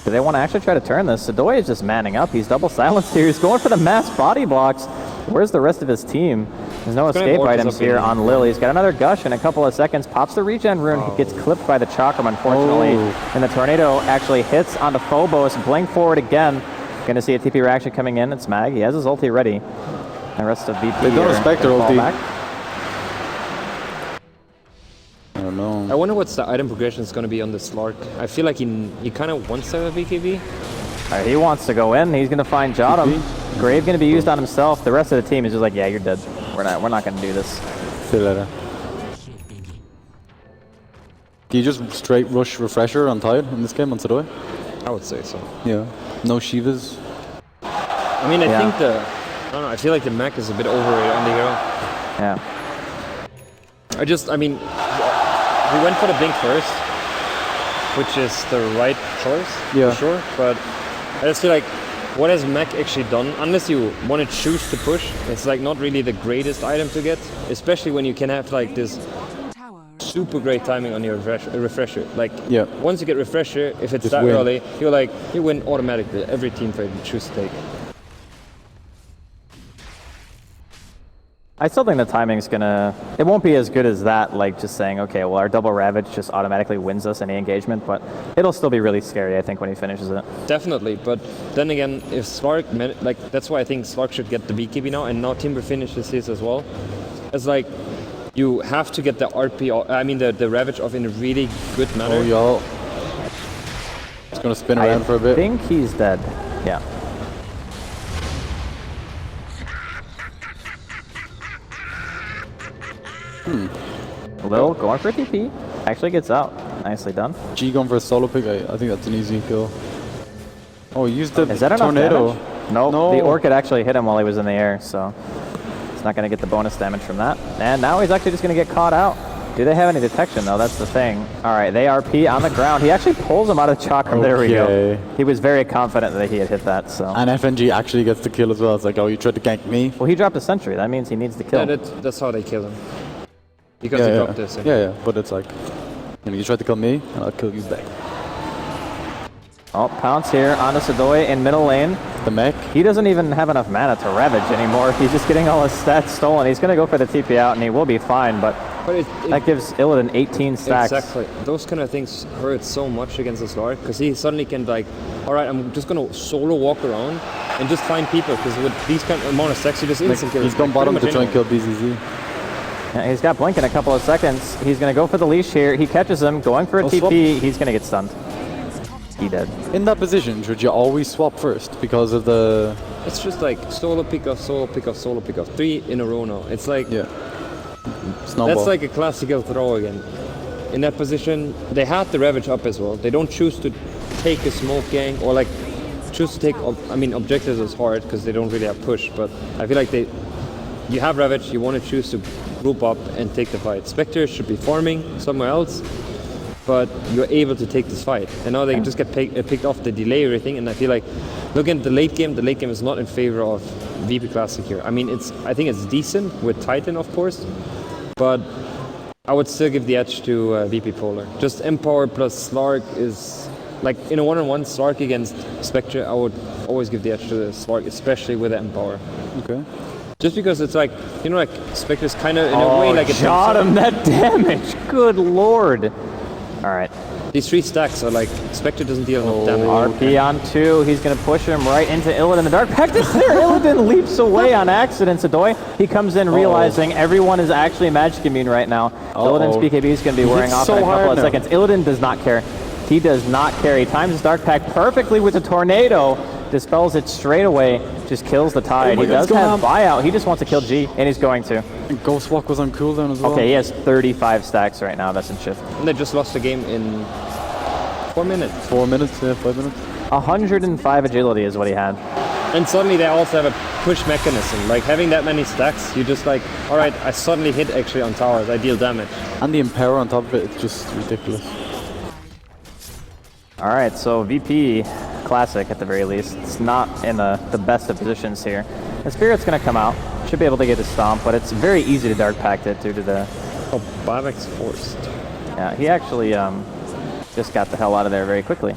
Do they want to actually try to turn this? Sidoy is just manning up. He's double silenced here. He's going for the mass body blocks. Where's the rest of his team? There's no escape items here on Lily. He's got another Gush in a couple of seconds. Pops the regen rune. He gets clipped by the Chakram, unfortunately. And the Tornado actually hits onto Phobos. Blink forward again. Going to see a TP reaction coming in. It's Mag. He has his ulti ready. The rest of VP They don't respect their ulti. back. I don't know. I wonder what's the item progression is going to be on the Slark. I feel like he kind of wants to have a BKB. He wants to go in. He's going to find Jotum. Grave going to be used on himself. The rest of the team is just like, yeah, you're dead. We're not going to do this. See you later. Do you just straight rush Refresher on Tide in this game on Sidoy? I would say so. Yeah. No Shivas. I mean, I think I don't know. I feel like the mech is a bit overrated on the hero. Yeah. I mean, we went for the Blink first, which is the right choice, for sure. But I just feel like, what has mech actually done? Unless you want to choose to push, it's like not really the greatest item to get, especially when you can have like this super great timing on your refresher. Like, once you get refresher, if it's that early, you win automatically every team fight you choose to take. I still think the timing's gonna... It won't be as good as that, like just saying, okay, well, our double Ravage just automatically wins us any engagement, but it'll still be really scary, I think, when he finishes it. Definitely, but then again, if Slark... that's why I think Slark should get the BKB now, and now Timber finishes his as well. It's like, you have to get the RP... I mean, the Ravage off in a really good manner. Oh, yo. It's gonna spin around for a bit. I think he's dead. Yeah. Lil going for TP. Actually gets out. Nicely done. G going for a solo pick. I think that's an easy kill. Oh, he used the Is that enough tornado. damage? Nope, No. the Orchid actually hit him while he was in the air, so he's not going to get the bonus damage from that. And now he's actually just going to get caught out. Do they have any detection, though? That's the thing. All right, they RP on the ground. He actually pulls him out of Chakram. There we go. He was very confident that he had hit that, so. And FNG actually gets the kill as well. It's like, oh, you tried to gank me? Well, he dropped a sentry. That means he needs the kill. Yeah, that's how they kill him. Because he dropped this. Yeah, but it's like, you tried to kill me, and I'll kill you back. Oh, pounce here onto Sadoy in middle lane. The mech. He doesn't even have enough mana to Ravage anymore. He's just getting all his stats stolen. He's going to go for the TP out, and he will be fine, but that gives Illidan 18 stacks. Exactly. Those kind of things hurt so much against the Slark, because he suddenly can like, all right, I'm just going to solo walk around and just find people, because with these kind of amount of stacks, you just instant kill. He's gone bottom to try and kill BZZ. Yeah, he's got Blink in a couple of seconds. He's going to go for the leash here. He catches him, going for a TP. Swap. He's going to get stunned. He dead. In that position, should you always swap first because of the... It's just like solo pick off, solo pick off, solo pick off. 3 in a row now. It's like... Yeah. Snowball. That's like a classical throw again. In that position, they had the Ravage up as well. They don't choose to take a smoke gang or like choose to take... I mean, objectives is hard because they don't really have push, but I feel like you have Ravage, you want to choose to group up and take the fight. Spectre should be farming somewhere else, but you're able to take this fight. And now they just get picked off the delay or everything, and I feel like, looking at the late game is not in favor of VP Classic here. I mean, I think it's decent with Titan, of course, but I would still give the edge to VP Polar. Just Empower plus Slark is, like, in a one-on-one Slark against Spectre, I would always give the edge to the Slark, especially with the Empower. Okay. Just because it's like, you know, like Spectre's kind of in a way like a shot him that damage. Good lord. All right. These 3 stacks are like, Spectre doesn't deal enough damage. RP on 2. He's going to push him right into Illidan. The Dark Pact is there. Illidan leaps away on accident. Sadoy, he comes in realizing everyone is actually magic immune right now. Illidan's BKB is going to be wearing off in a couple of seconds. Illidan does not care. He does not care. He times his Dark Pact perfectly with the Tornado. Dispels it straight away. Just kills the Tide. He does have buyout. He just wants to kill G, and he's going to. And Ghost Walk was on cooldown as well. Okay, he has 35 stacks right now. That's in shift. And they just lost the game in 4 minutes. 4 minutes, yeah, 5 minutes. 105 agility is what he had. And suddenly they also have a push mechanism. Like, having that many stacks, you just like, all right, I suddenly hit actually on towers. I deal damage. And the Empower on top of it, it's just ridiculous. All right, so VP Classic at the very least. It's not in the best of positions here. The Spirit's going to come out. Should be able to get a stomp, but it's very easy to Dark Pact it due to the... Oh, Bavek's forced. Yeah, he actually just got the hell out of there very quickly.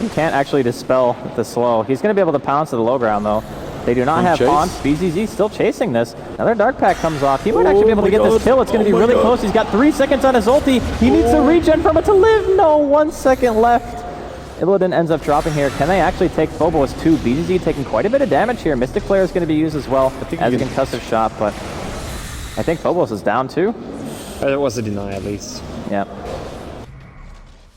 He can't actually dispel the slow. He's going to be able to pounce to the low ground, though. They do not have Paunch. BZZ still chasing this. Another Dark Pact comes off. He might actually be able to get this kill. It's going to be really close. He's got 3 seconds on his ulti. He needs to regen from it to live. No, 1 second left. Illidan ends up dropping here. Can they actually take Phobos too? BZZ taking quite a bit of damage here. Mystic Flare is going to be used as well as a concussive shot, but I think Phobos is down too. It was a deny at least. Yeah.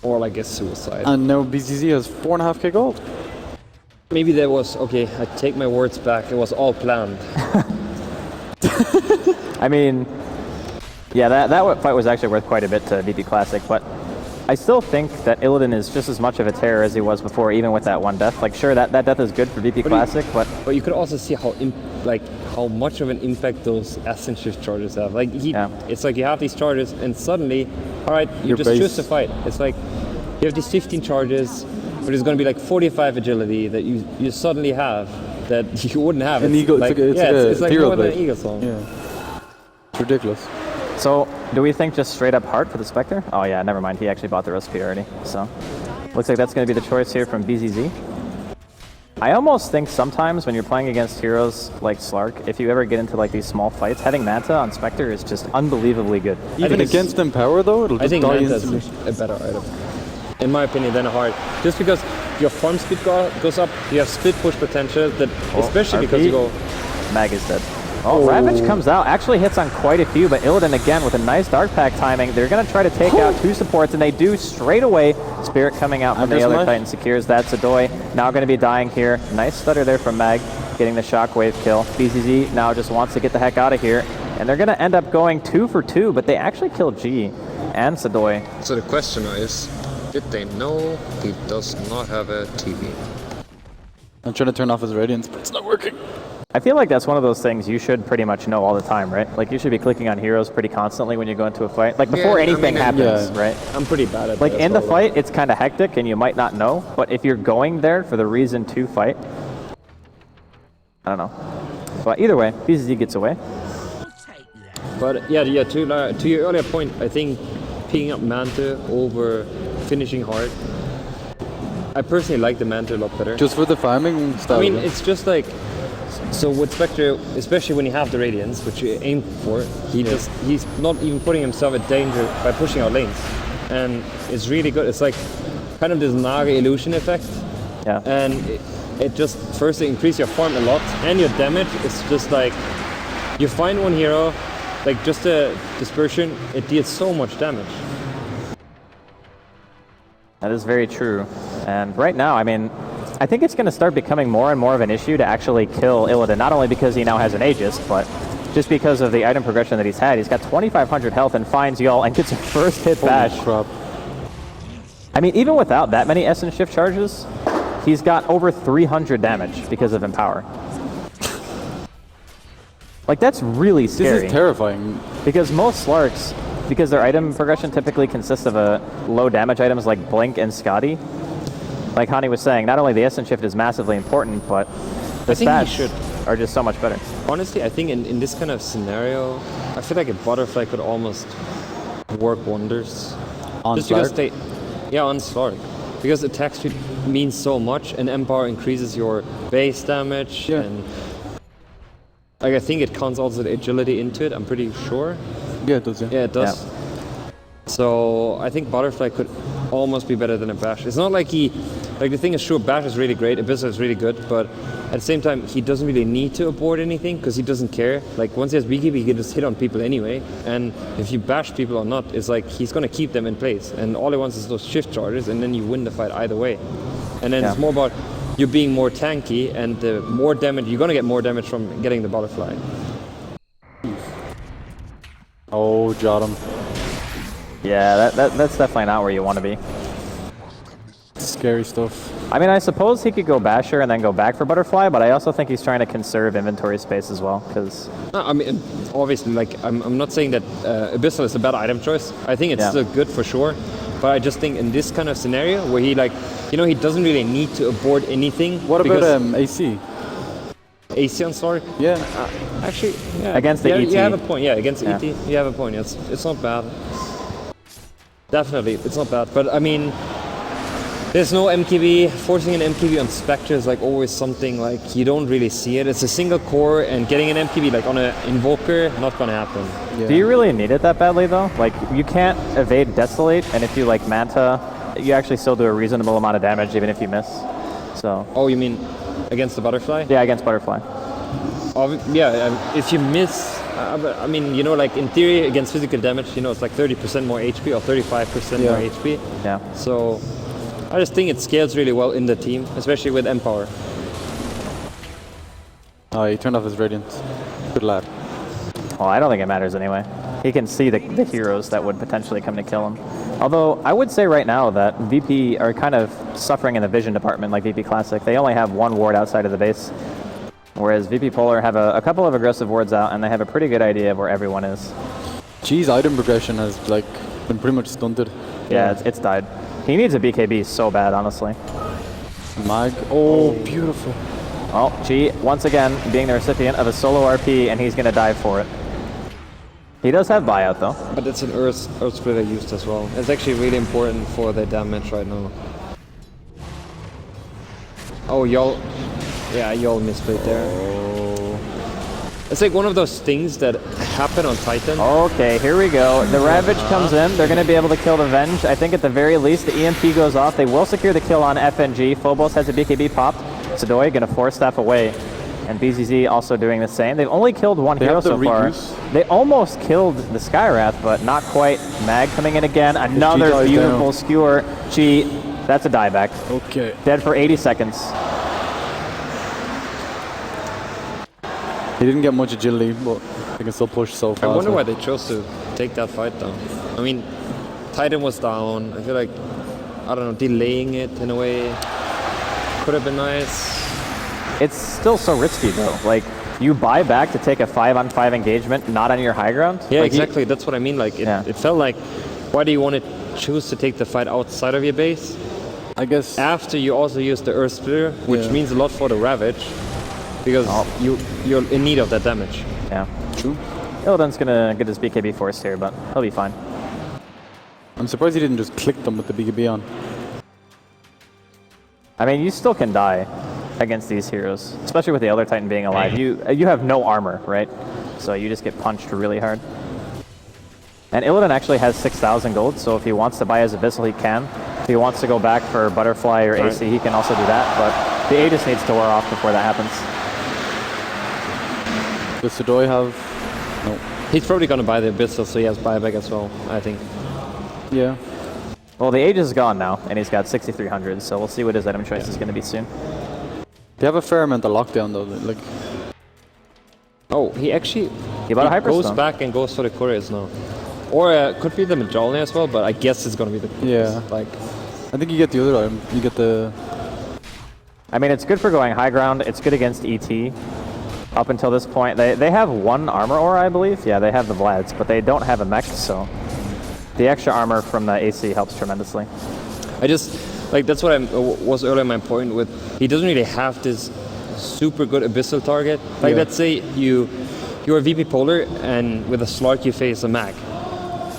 Or like a suicide. And now BZZ has 4.5k gold. Maybe that was, okay, I take my words back. It was all planned. I mean, yeah, that fight was actually worth quite a bit to VP Classic, but I still think that Illidan is just as much of a terror as he was before, even with that 1 death. Like, sure, that death is good for VP Classic, but you could also see how much of an impact those Ascent Shift charges have. Like, it's like you have these charges, and suddenly, all right, you just choose to fight. It's like you have these 15 charges, but there's going to be like 45 agility that you suddenly have that you wouldn't have. An eagle, it's like more than an eagle song. Yeah. It's ridiculous. So, do we think just straight up Heart for the Spectre? Oh yeah, never mind. He actually bought the recipe already. So, looks like that's going to be the choice here from BZZ. I almost think sometimes when you're playing against heroes like Slark, if you ever get into like these small fights, having Manta on Spectre is just unbelievably good. Even against Empower though, it'll just die instantly. I think Manta is a better item, in my opinion, than a Heart. Just because your farm speed goes up, you have split push potential, that especially because you go... Mag is dead. Oh, Ravage comes out, actually hits on quite a few, but Illidan again with a nice Dark Pact timing. They're going to try to take out 2 supports, and they do straight away. Spirit coming out from the other Titan secures that. Sadoy now going to be dying here. Nice stutter there from Mag, getting the shockwave kill. BZZ now just wants to get the heck out of here, and they're going to end up going 2 for 2, but they actually killed G and Sadoy. So the question is, did they know he does not have a TV? I'm trying to turn off his radiance, but it's not working. I feel like that's one of those things you should pretty much know all the time, right? Like you should be clicking on heroes pretty constantly when you go into a fight. Like before anything happens, right? I'm pretty bad at like that. In the fight, it's kind of hectic and you might not know. But if you're going there for the reason to fight, I don't know. But either way, BZZ gets away. But yeah, to your earlier point, I think picking up Manta over finishing hard. I personally like the Manta a lot better. Just for the farming style. I mean, it's just like, so with Spectre, especially when you have the Radiance, which you aim for, he's not even putting himself in danger by pushing out lanes. And it's really good. It's like kind of this Naga illusion effect. Yeah. And it just, first, it increases your farm a lot, and your damage is just like, you find one hero, like just a dispersion, it deals so much damage. That is very true. And right now, I mean, I think it's going to start becoming more and more of an issue to actually kill Illidan, not only because he now has an Aegis, but just because of the item progression that he's had. He's got 2,500 health and finds y'all and gets a first hit bash. Crap. I mean, even without that many Essence Shift charges, he's got over 300 damage because of Empower. Like, that's really scary. This is terrifying. Because most Slarks, because their item progression typically consists of low damage items like Blink and Scotty. Like Hani was saying, not only the Essence Shift is massively important, but the stats are just so much better. Honestly, I think in this kind of scenario, I feel like a Butterfly could almost work wonders. On just Slark? because on Slark. Because attack speed means so much, and Empower increases your base damage. Yeah. And like, I think it counts also the agility into it, I'm pretty sure. Yeah, it does, yeah. Yeah, it does. Yeah. So I think Butterfly could almost be better than a Bash. It's not like the thing is, sure, Bash is really great, Abyssal is really good, but at the same time, he doesn't really need to abort anything because he doesn't care. Like, once he has BKB, he can just hit on people anyway. And if you bash people or not, it's like he's going to keep them in place. And all he wants is those shift charges, and then you win the fight either way. And then it's more about you being more tanky, and the more damage, you're going to get more damage from getting the Butterfly. Oh, Jottam. Yeah, that's definitely not where you want to be. Scary stuff. I mean, I suppose he could go Basher and then go back for Butterfly, but I also think he's trying to conserve inventory space as well, because... No, I mean, obviously, like, I'm not saying that Abyssal is a bad item choice. I think it's still good for sure, but I just think in this kind of scenario where he, like, he doesn't really need to abort anything. What about AC? AC on Slark? Yeah. Actually, yeah. Against the ET. You have a point, against ET. You have a point, it's not bad. Definitely, it's not bad, but I mean, there's no MKB. Forcing an MKB on Spectre is like always something like you don't really see it. It's a single core, and getting an MKB like on an Invoker, not gonna happen. Yeah. Do you really need it that badly though? Like, you can't evade Desolate, and if you like Manta, you actually still do a reasonable amount of damage even if you miss. So. Oh, you mean against the Butterfly? Yeah, against Butterfly. If you miss, I mean, like in theory against physical damage, it's like 30% more HP or 35% more HP. Yeah. So I just think it scales really well in the team, especially with Empower. Oh, he turned off his radiance. Good lad. Well, I don't think it matters anyway. He can see the heroes that would potentially come to kill him. Although, I would say right now that VP are kind of suffering in the vision department, like VP Classic. They only have one ward outside of the base, whereas VP Polar have a couple of aggressive wards out, and they have a pretty good idea of where everyone is. G's item progression has like been pretty much stunted. Yeah, it's died. He needs a BKB so bad, honestly. Mag. Oh, beautiful. Oh, G, once again, being the recipient of a solo RP, and he's going to dive for it. He does have buyout, though. But it's an Earth Splitter used as well. It's actually really important for the damage right now. Oh, y'all misplayed there. Oh. It's like one of those things that happen on Titan. Okay, here we go. The Ravage comes in. They're going to be able to kill the Venge. I think at the very least, the EMP goes off. They will secure the kill on FNG. Phobos has a BKB popped. Sidoi going to force staff away. And BZZ also doing the same. They've only killed one hero so far. They almost killed the Skywrath, but not quite. Mag coming in again. Another beautiful skewer. G, that's a dieback. Okay. Dead for 80 seconds. He didn't get much agility, but they can still push so fast. I wonder why they chose to take that fight down. I mean, Titan was down. I feel like, I don't know, delaying it in a way could have been nice. It's still so risky though. Like, you buy back to take a 5-on-5 engagement, not on your high ground. Yeah, like exactly. That's what I mean. Like, it felt like, why do you want to choose to take the fight outside of your base? I guess After you also use the Earth Splitter, which means a lot for the Ravage, because you're in need of that damage. Yeah. True. Illidan's gonna get his BKB forced here, but he'll be fine. I'm surprised he didn't just click them with the BKB on. I mean, you still can die against these heroes, especially with the Elder Titan being alive. You have no armor, right? So you just get punched really hard. And Illidan actually has 6,000 gold, so if he wants to buy his Abyssal, he can. If he wants to go back for Butterfly or AC, he can also do that, but the Aegis needs to wear off before that happens. Does Sedoy have... No. He's probably going to buy the Abyssal, so he has buyback as well, I think. Yeah. Well, the Aegis is gone now, and he's got 6,300, so we'll see what his item choice is going to be soon. They have a fair amount of lockdown though. Like, oh, he actually bought a Hyperstone. goes back and goes for the couriers now. Or could be the Majolny as well, but I guess it's going to be the couriers. Yeah. Like, I think you get the other item. You get the... I mean, it's good for going high ground. It's good against ET. Up until this point, they have one armor ore, I believe. Yeah, they have the Vlads, but they don't have a mech, so the extra armor from the AC helps tremendously. I just, like, that's what I was earlier my point with, he doesn't really have this super good Abyssal target. Like, let's say you're a VP Polar, and with a Slark you face a Mag.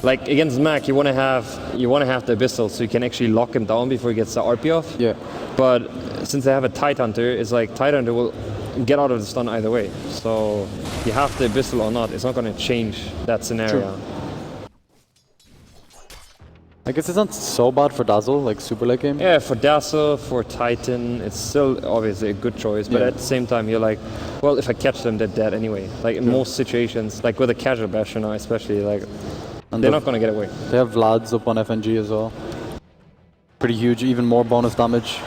Like, against Mag, you want to have the Abyssal, so you can actually lock him down before he gets the RP off. Yeah. But since they have a Tidehunter, it's like Tidehunter will get out of the stun either way. So you have the Abyssal or not, it's not going to change that scenario. True. I guess it's not so bad for Dazzle, like super late game. Yeah, for Dazzle, for Titan, it's still obviously a good choice, but at the same time you're like, well, if I catch them, they're dead anyway. Like in most situations, like with a casual basher now especially, like And they're not going to get away. They have Vlads up on FNG as well. Pretty huge, even more bonus damage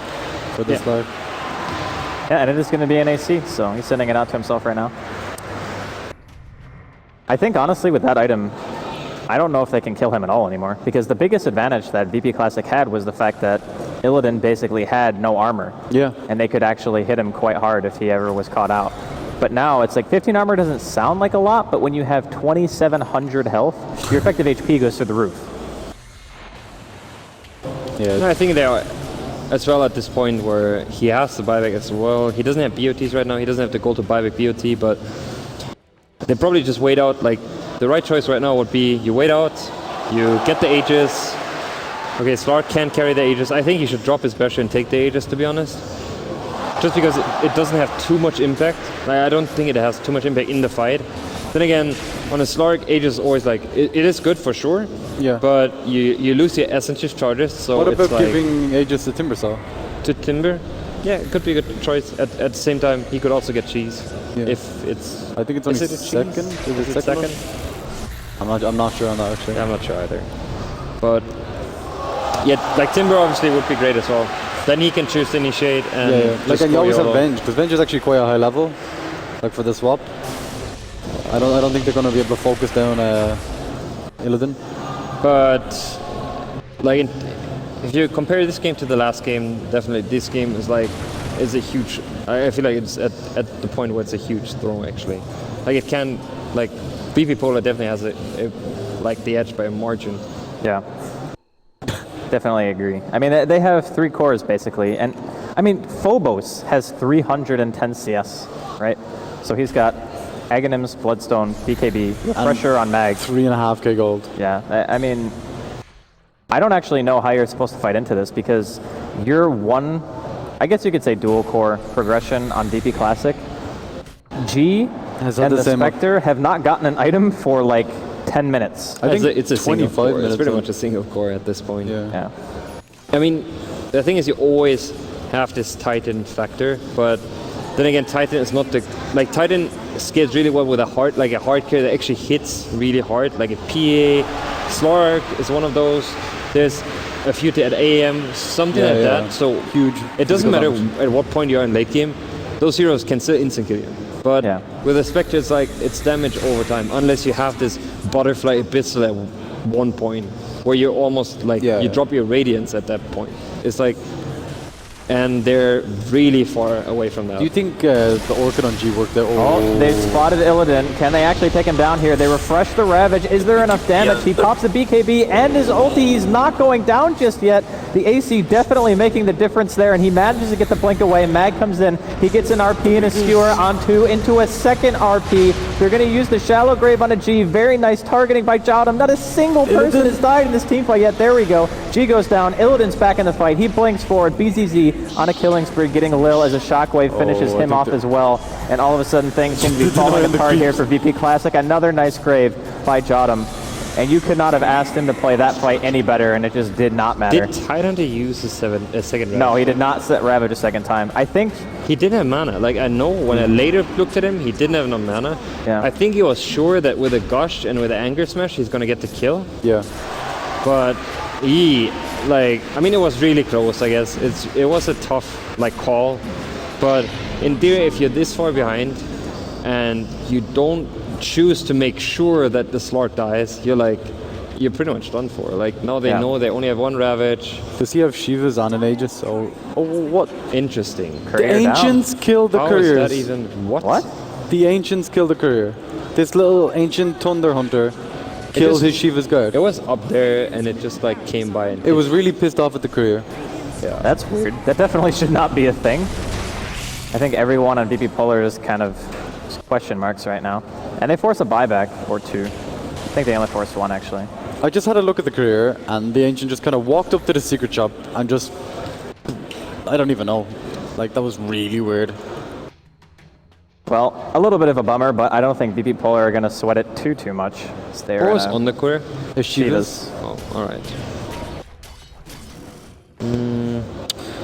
for this guy. Yeah, and it is going to be an AC, so he's sending it out to himself right now. I think honestly with that item, I don't know if they can kill him at all anymore, because the biggest advantage that VP Classic had was the fact that Illidan basically had no armor. Yeah. And they could actually hit him quite hard if he ever was caught out. But now it's like 15 armor doesn't sound like a lot, but when you have 2,700 health, your effective HP goes through the roof. Yeah. No, I think they are as well at this point where he has to buyback as well. He doesn't have BOTs right now, he doesn't have the goal to buyback BOT, but they probably just wait out. Like, the right choice right now would be you wait out, you get the Aegis. Okay, Slark can't carry the Aegis. I think he should drop his Basher and take the Aegis, to be honest. Just because it doesn't have too much impact. Like, I don't think it has too much impact in the fight. Then again, on a Slark, Aegis is always like, it is good for sure, but you lose your essence charges, so what it's about like giving Aegis to Timbersaw? To Timber? Yeah, it could be a good choice. At the same time, he could also get cheese. Yeah. If it's... I think it's only second. Is it second? I'm not sure on that actually. Yeah, I'm not sure either. But yeah, like Timber obviously would be great as well. Then he can choose to initiate and like, and you always have Venge, because Venge is actually quite a high level, like for the swap. I don't think they're gonna be able to focus down Illidan. But like if you compare this game to the last game, definitely this game is a huge. I feel like it's at the point where it's a huge throw actually. Like it can like VP Polar definitely has like the edge by a margin. Yeah. Definitely agree. I mean, they have 3 cores basically, and I mean, Phobos has 310 CS, right? So he's got Aghanims, Bloodstone, BKB, Refresher on Mag. 3.5k gold. Yeah, I mean, I don't actually know how you're supposed to fight into this, because you're one, I guess you could say dual core progression on VP Classic. G and the Spectre have not gotten an item for like 10 minutes. I think it's a 25 single core. minutes. It's pretty much a single core at this point. Yeah. I mean, the thing is you always have this Titan factor, but then again, Titan is not the... Like, Titan scales really well with a hard carry that actually hits really hard, like a PA. Slark is one of those. There's a few at AM, something like that. So huge. It doesn't matter at what point you are in late game. Those heroes can still instant kill you. But with a Spectre, it's like, it's damage over time, unless you have this Butterfly Abyssal at one point, where you're almost like, you drop your Radiance at that point. It's like, and they're really far away from that. Do you think the Orchid on G worked there? Oh, they spotted Illidan. Can they actually take him down here? They refresh the Ravage. Is there enough damage? He pops the BKB and his ulti. He's not going down just yet. The AC definitely making the difference there, and he manages to get the blink away. Mag comes in. He gets an RP and a skewer into a second RP. They're going to use the shallow grave on a G. Very nice targeting by Jodam. Not a single person has died in this team fight yet. There we go. G goes down. Illidan's back in the fight. He blinks forward. BZZ on a killing spree, getting Lil as a shockwave finishes him off as well. And all of a sudden, things seem to be falling apart here for VP Classic. Another nice grave by Jodam. And you could not have asked him to play that fight any better, and it just did not matter. Did Tidehunter use a second Ravage? No, he did not set Ravage a second time. I think he didn't have mana. Like, I know when I later looked at him, he didn't have enough mana. Yeah. I think he was sure that with a Gush and with an Anger Smash, he's going to get the kill. Yeah. But he, like, I mean, it was really close, I guess. It was a tough, like, call. But in theory, if you're this far behind and you don't choose to make sure that the Slart dies, you're pretty much done for. Like, now they know they only have one Ravage. Does he have Shiva's on an Aegis? So, what? Interesting. The Ancients killed the Couriers. How is that even... What? The Ancients killed the Courier. This little Ancient Thunder Hunter killed his Shiva's Guard. It was up there and it just like came by. And it was really pissed off at the Courier. Yeah. That's weird. That definitely should not be a thing. I think everyone on VP Polar is kind of question marks right now. And they force a buyback or two. I think they only forced one actually. I just had a look at the Courier and the Ancient just kind of walked up to the secret shop and just... I don't even know. Like, that was really weird. Well, a little bit of a bummer, but I don't think VP Polar are going to sweat it too much. What was on the Courier? Shiva's. Oh, alright.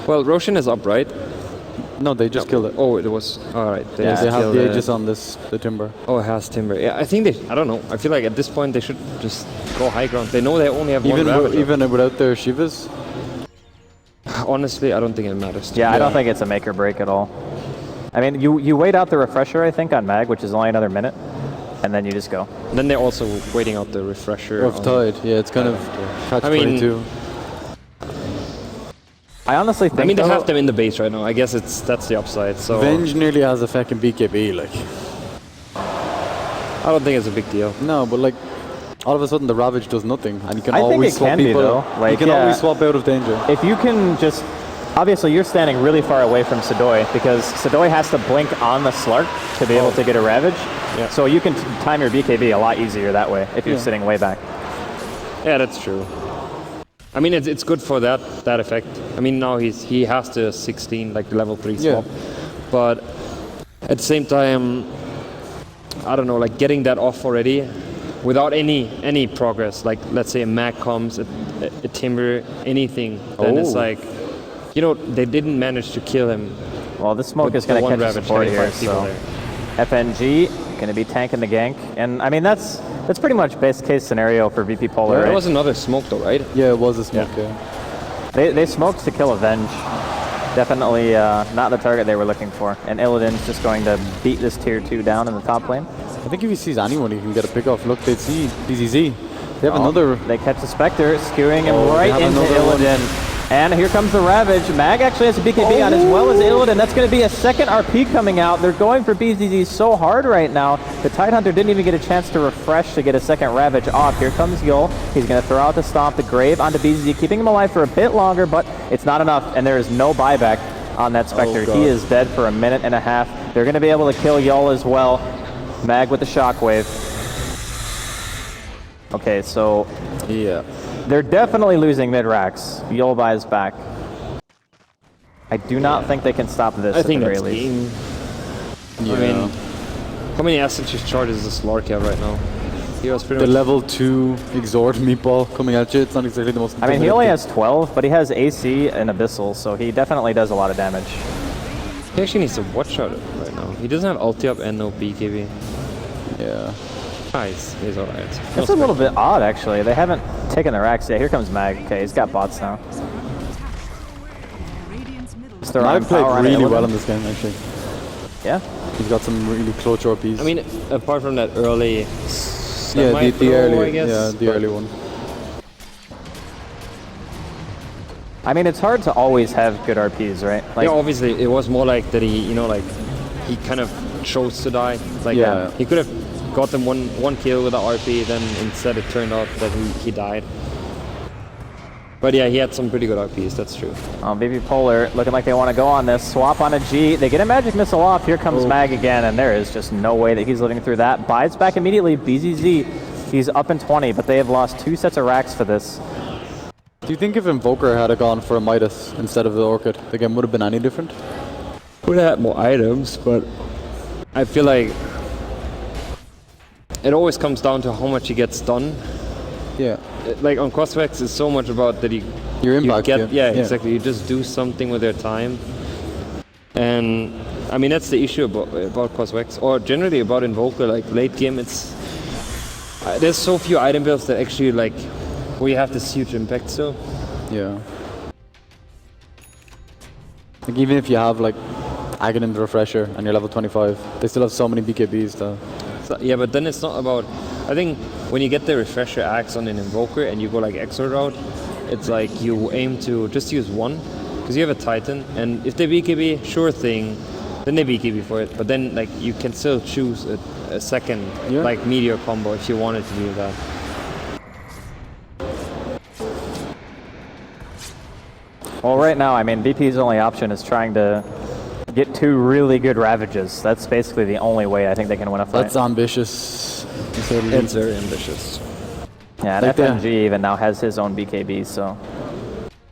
Well, Roshan is up, right? No, they just killed it. Oh, it was... Alright. They have the Aegis on the Timber. Oh, it has Timber. Yeah, I think I don't know. I feel like at this point they should just go high ground. They know they only have one Ravage. Even without their Shivas? Honestly, I don't think it matters. Yeah, I don't think it's a make or break at all. I mean, you wait out the refresher, I think, on Mag, which is only another minute, and then you just go. And then they're also waiting out the refresher. Of Tide, yeah, it's kind of catch-22. I honestly think. I mean, they have them in the base right now. I guess that's the upside. So Venge nearly has a fucking BKB, like. I don't think it's a big deal. No, but like, all of a sudden the Ravage does nothing, and you can I always think it swap can be, people. though. Like, you can always swap out of danger. If you can just. Obviously, you're standing really far away from Sadoy because Sadoy has to blink on the Slark to be able to get a Ravage. Yeah. So you can time your BKB a lot easier that way if you're sitting way back. Yeah, that's true. I mean, it's good for that effect. I mean, now he has the 16, like the level 3 swap. But at the same time, I don't know, like getting that off already without any progress. Like, let's say a Mag comes, a Timber, anything, then it's like, you know, they didn't manage to kill him. Well, this smoke is going to catch support here, so FNG going to be tanking the gank, and I mean that's pretty much best case scenario for VP Polar. Yeah, there was another smoke though, right? Yeah, it was a smoke. Yeah. They smoked to kill Avenge. Definitely not the target they were looking for, and Illidan's just going to beat this tier 2 down in the top lane. I think if he sees anyone, he can get a pick off. Look, they see BZZ. They have another. They catch the Spectre, skewing him right into Illidan. And here comes the Ravage. Mag actually has a BKB on as well as Illidan. That's going to be a second RP coming out. They're going for BZZ so hard right now. The Tidehunter didn't even get a chance to refresh to get a second Ravage off. Here comes Yul. He's going to throw out the Stomp, the Grave onto BZZ, keeping him alive for a bit longer, but it's not enough, and there is no buyback on that Spectre. He is dead for a minute and a half. They're going to be able to kill Yul as well. Mag with the Shockwave. Okay, so... Yeah. They're definitely losing mid-racks. Yul buys back. I do not think they can stop this at the very least. Yeah. I mean, how many assets charges does Slark have right now? He was pretty the much level 2 Exhort meatball coming at you. It's not exactly the most... I mean, he only has 12, but he has AC and Abyssal, so he definitely does a lot of damage. He actually needs to watch out right now. He doesn't have ulti up and no BKB. Yeah. Nice. He's alright. That's a little bit odd, actually. They haven't taken the racks yet. Here comes Mag. Okay, he's got bots now. Mag played really well in this game, actually. Yeah? He's got some really close RPs. I mean, apart from that early... the early, I guess, the early one. I mean, it's hard to always have good RPs, right? Like, yeah, obviously it was more like that he, like he kind of chose to die. Like he could have got them one kill with the RP, then instead it turned out that he died. But yeah, he had some pretty good RPs, that's true. VP Polar looking like they want to go on this. Swap on a G. They get a magic missile off. Here comes Mag again, and there is just no way that he's living through that. Buys back immediately. BZZ, he's up in 20, but they have lost 2 sets of racks for this. Do you think if Invoker had gone for a Midas instead of the Orchid, the game would have been any different? Would have had more items, but I feel like it always comes down to how much he gets done. Yeah. Like on Cosvex, it's so much about that your impact. Yeah, exactly. You just do something with your time, and I mean that's the issue about Cosvex, or generally about Invoker. Like late game, it's there's so few item builds that actually like where you have this huge impact still. Yeah. Like even if you have like Aghanim's Refresher and you're level 25, they still have so many BKBs though. So, yeah, but then it's not about. I think when you get the Refresher Axe on an Invoker and you go like Exo route, it's like you aim to just use one, because you have a Titan, and if they BKB, sure thing, then they BKB for it. But then like you can still choose a second like Meteor combo if you wanted to do that. Well, right now, I mean, VP's only option is trying to get 2 really good Ravages. That's basically the only way I think they can win a fight. That's ambitious. It's very ambitious. Yeah, and like FNG even now has his own BKB, so.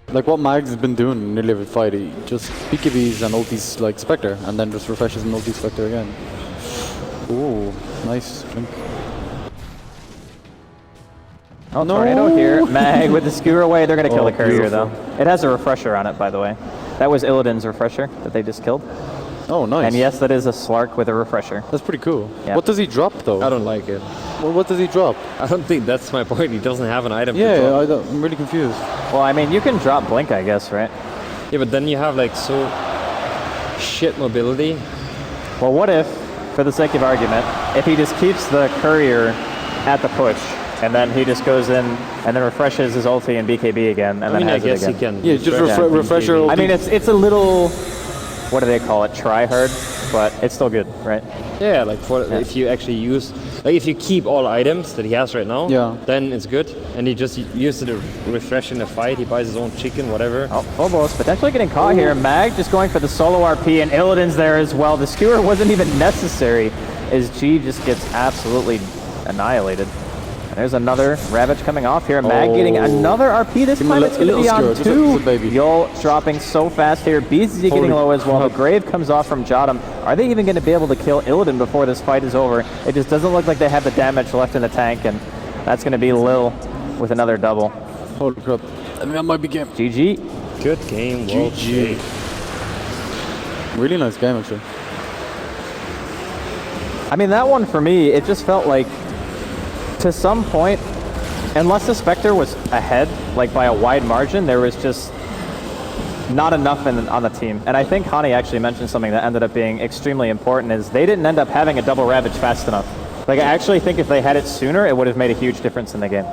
Like what Mags has been doing in nearly every fight, he just BKBs and ultis like Spectre, and then just refreshes and ulti Spectre again. Ooh, nice drink. Oh, no. Tornado here. Mag with the skewer away. They're going to kill the courier, though. It has a refresher on it, by the way. That was Illidan's refresher that they just killed. Oh, nice. And yes, that is a Slark with a refresher. That's pretty cool. Yep. What does he drop, though? I don't like it. Well, what does he drop? I don't think that's my point. He doesn't have an item to drop. Yeah, I'm really confused. Well, I mean, you can drop Blink, I guess, right? Yeah, but then you have like so shit mobility. Well, what if, for the sake of argument, if he just keeps the courier at the push, and then he just goes in and then refreshes his ulti and BKB again, and then has I guess it again. he can. Yeah, just refresher ulti. I mean, it's a little, what do they call it, try hard, but it's still good, right? Yeah, like if you actually use, like if you keep all items that he has right now, then it's good. And he just uses it to refresh in a fight. He buys his own chicken, whatever. Oh, almost potentially getting caught here. Mag just going for the solo RP, and Illidan's there as well. The skewer wasn't even necessary, as G just gets absolutely annihilated. There's another Ravage coming off here. Mag getting another RP. This time it's going to be on 2. Yul dropping so fast here. BZZ getting low as well. The Grave comes off from Jottam. Are they even going to be able to kill Illidan before this fight is over? It just doesn't look like they have the damage left in the tank, and that's going to be Lil with another double. Holy crap. I mean, that might be game. GG. Good game. Well played. Really nice game, actually. I mean, that one for me, it just felt like, to some point, unless the Spectre was ahead, like by a wide margin, there was just not enough on the team. And I think Hani actually mentioned something that ended up being extremely important, is they didn't end up having a double Ravage fast enough. Like, I actually think if they had it sooner, it would have made a huge difference in the game.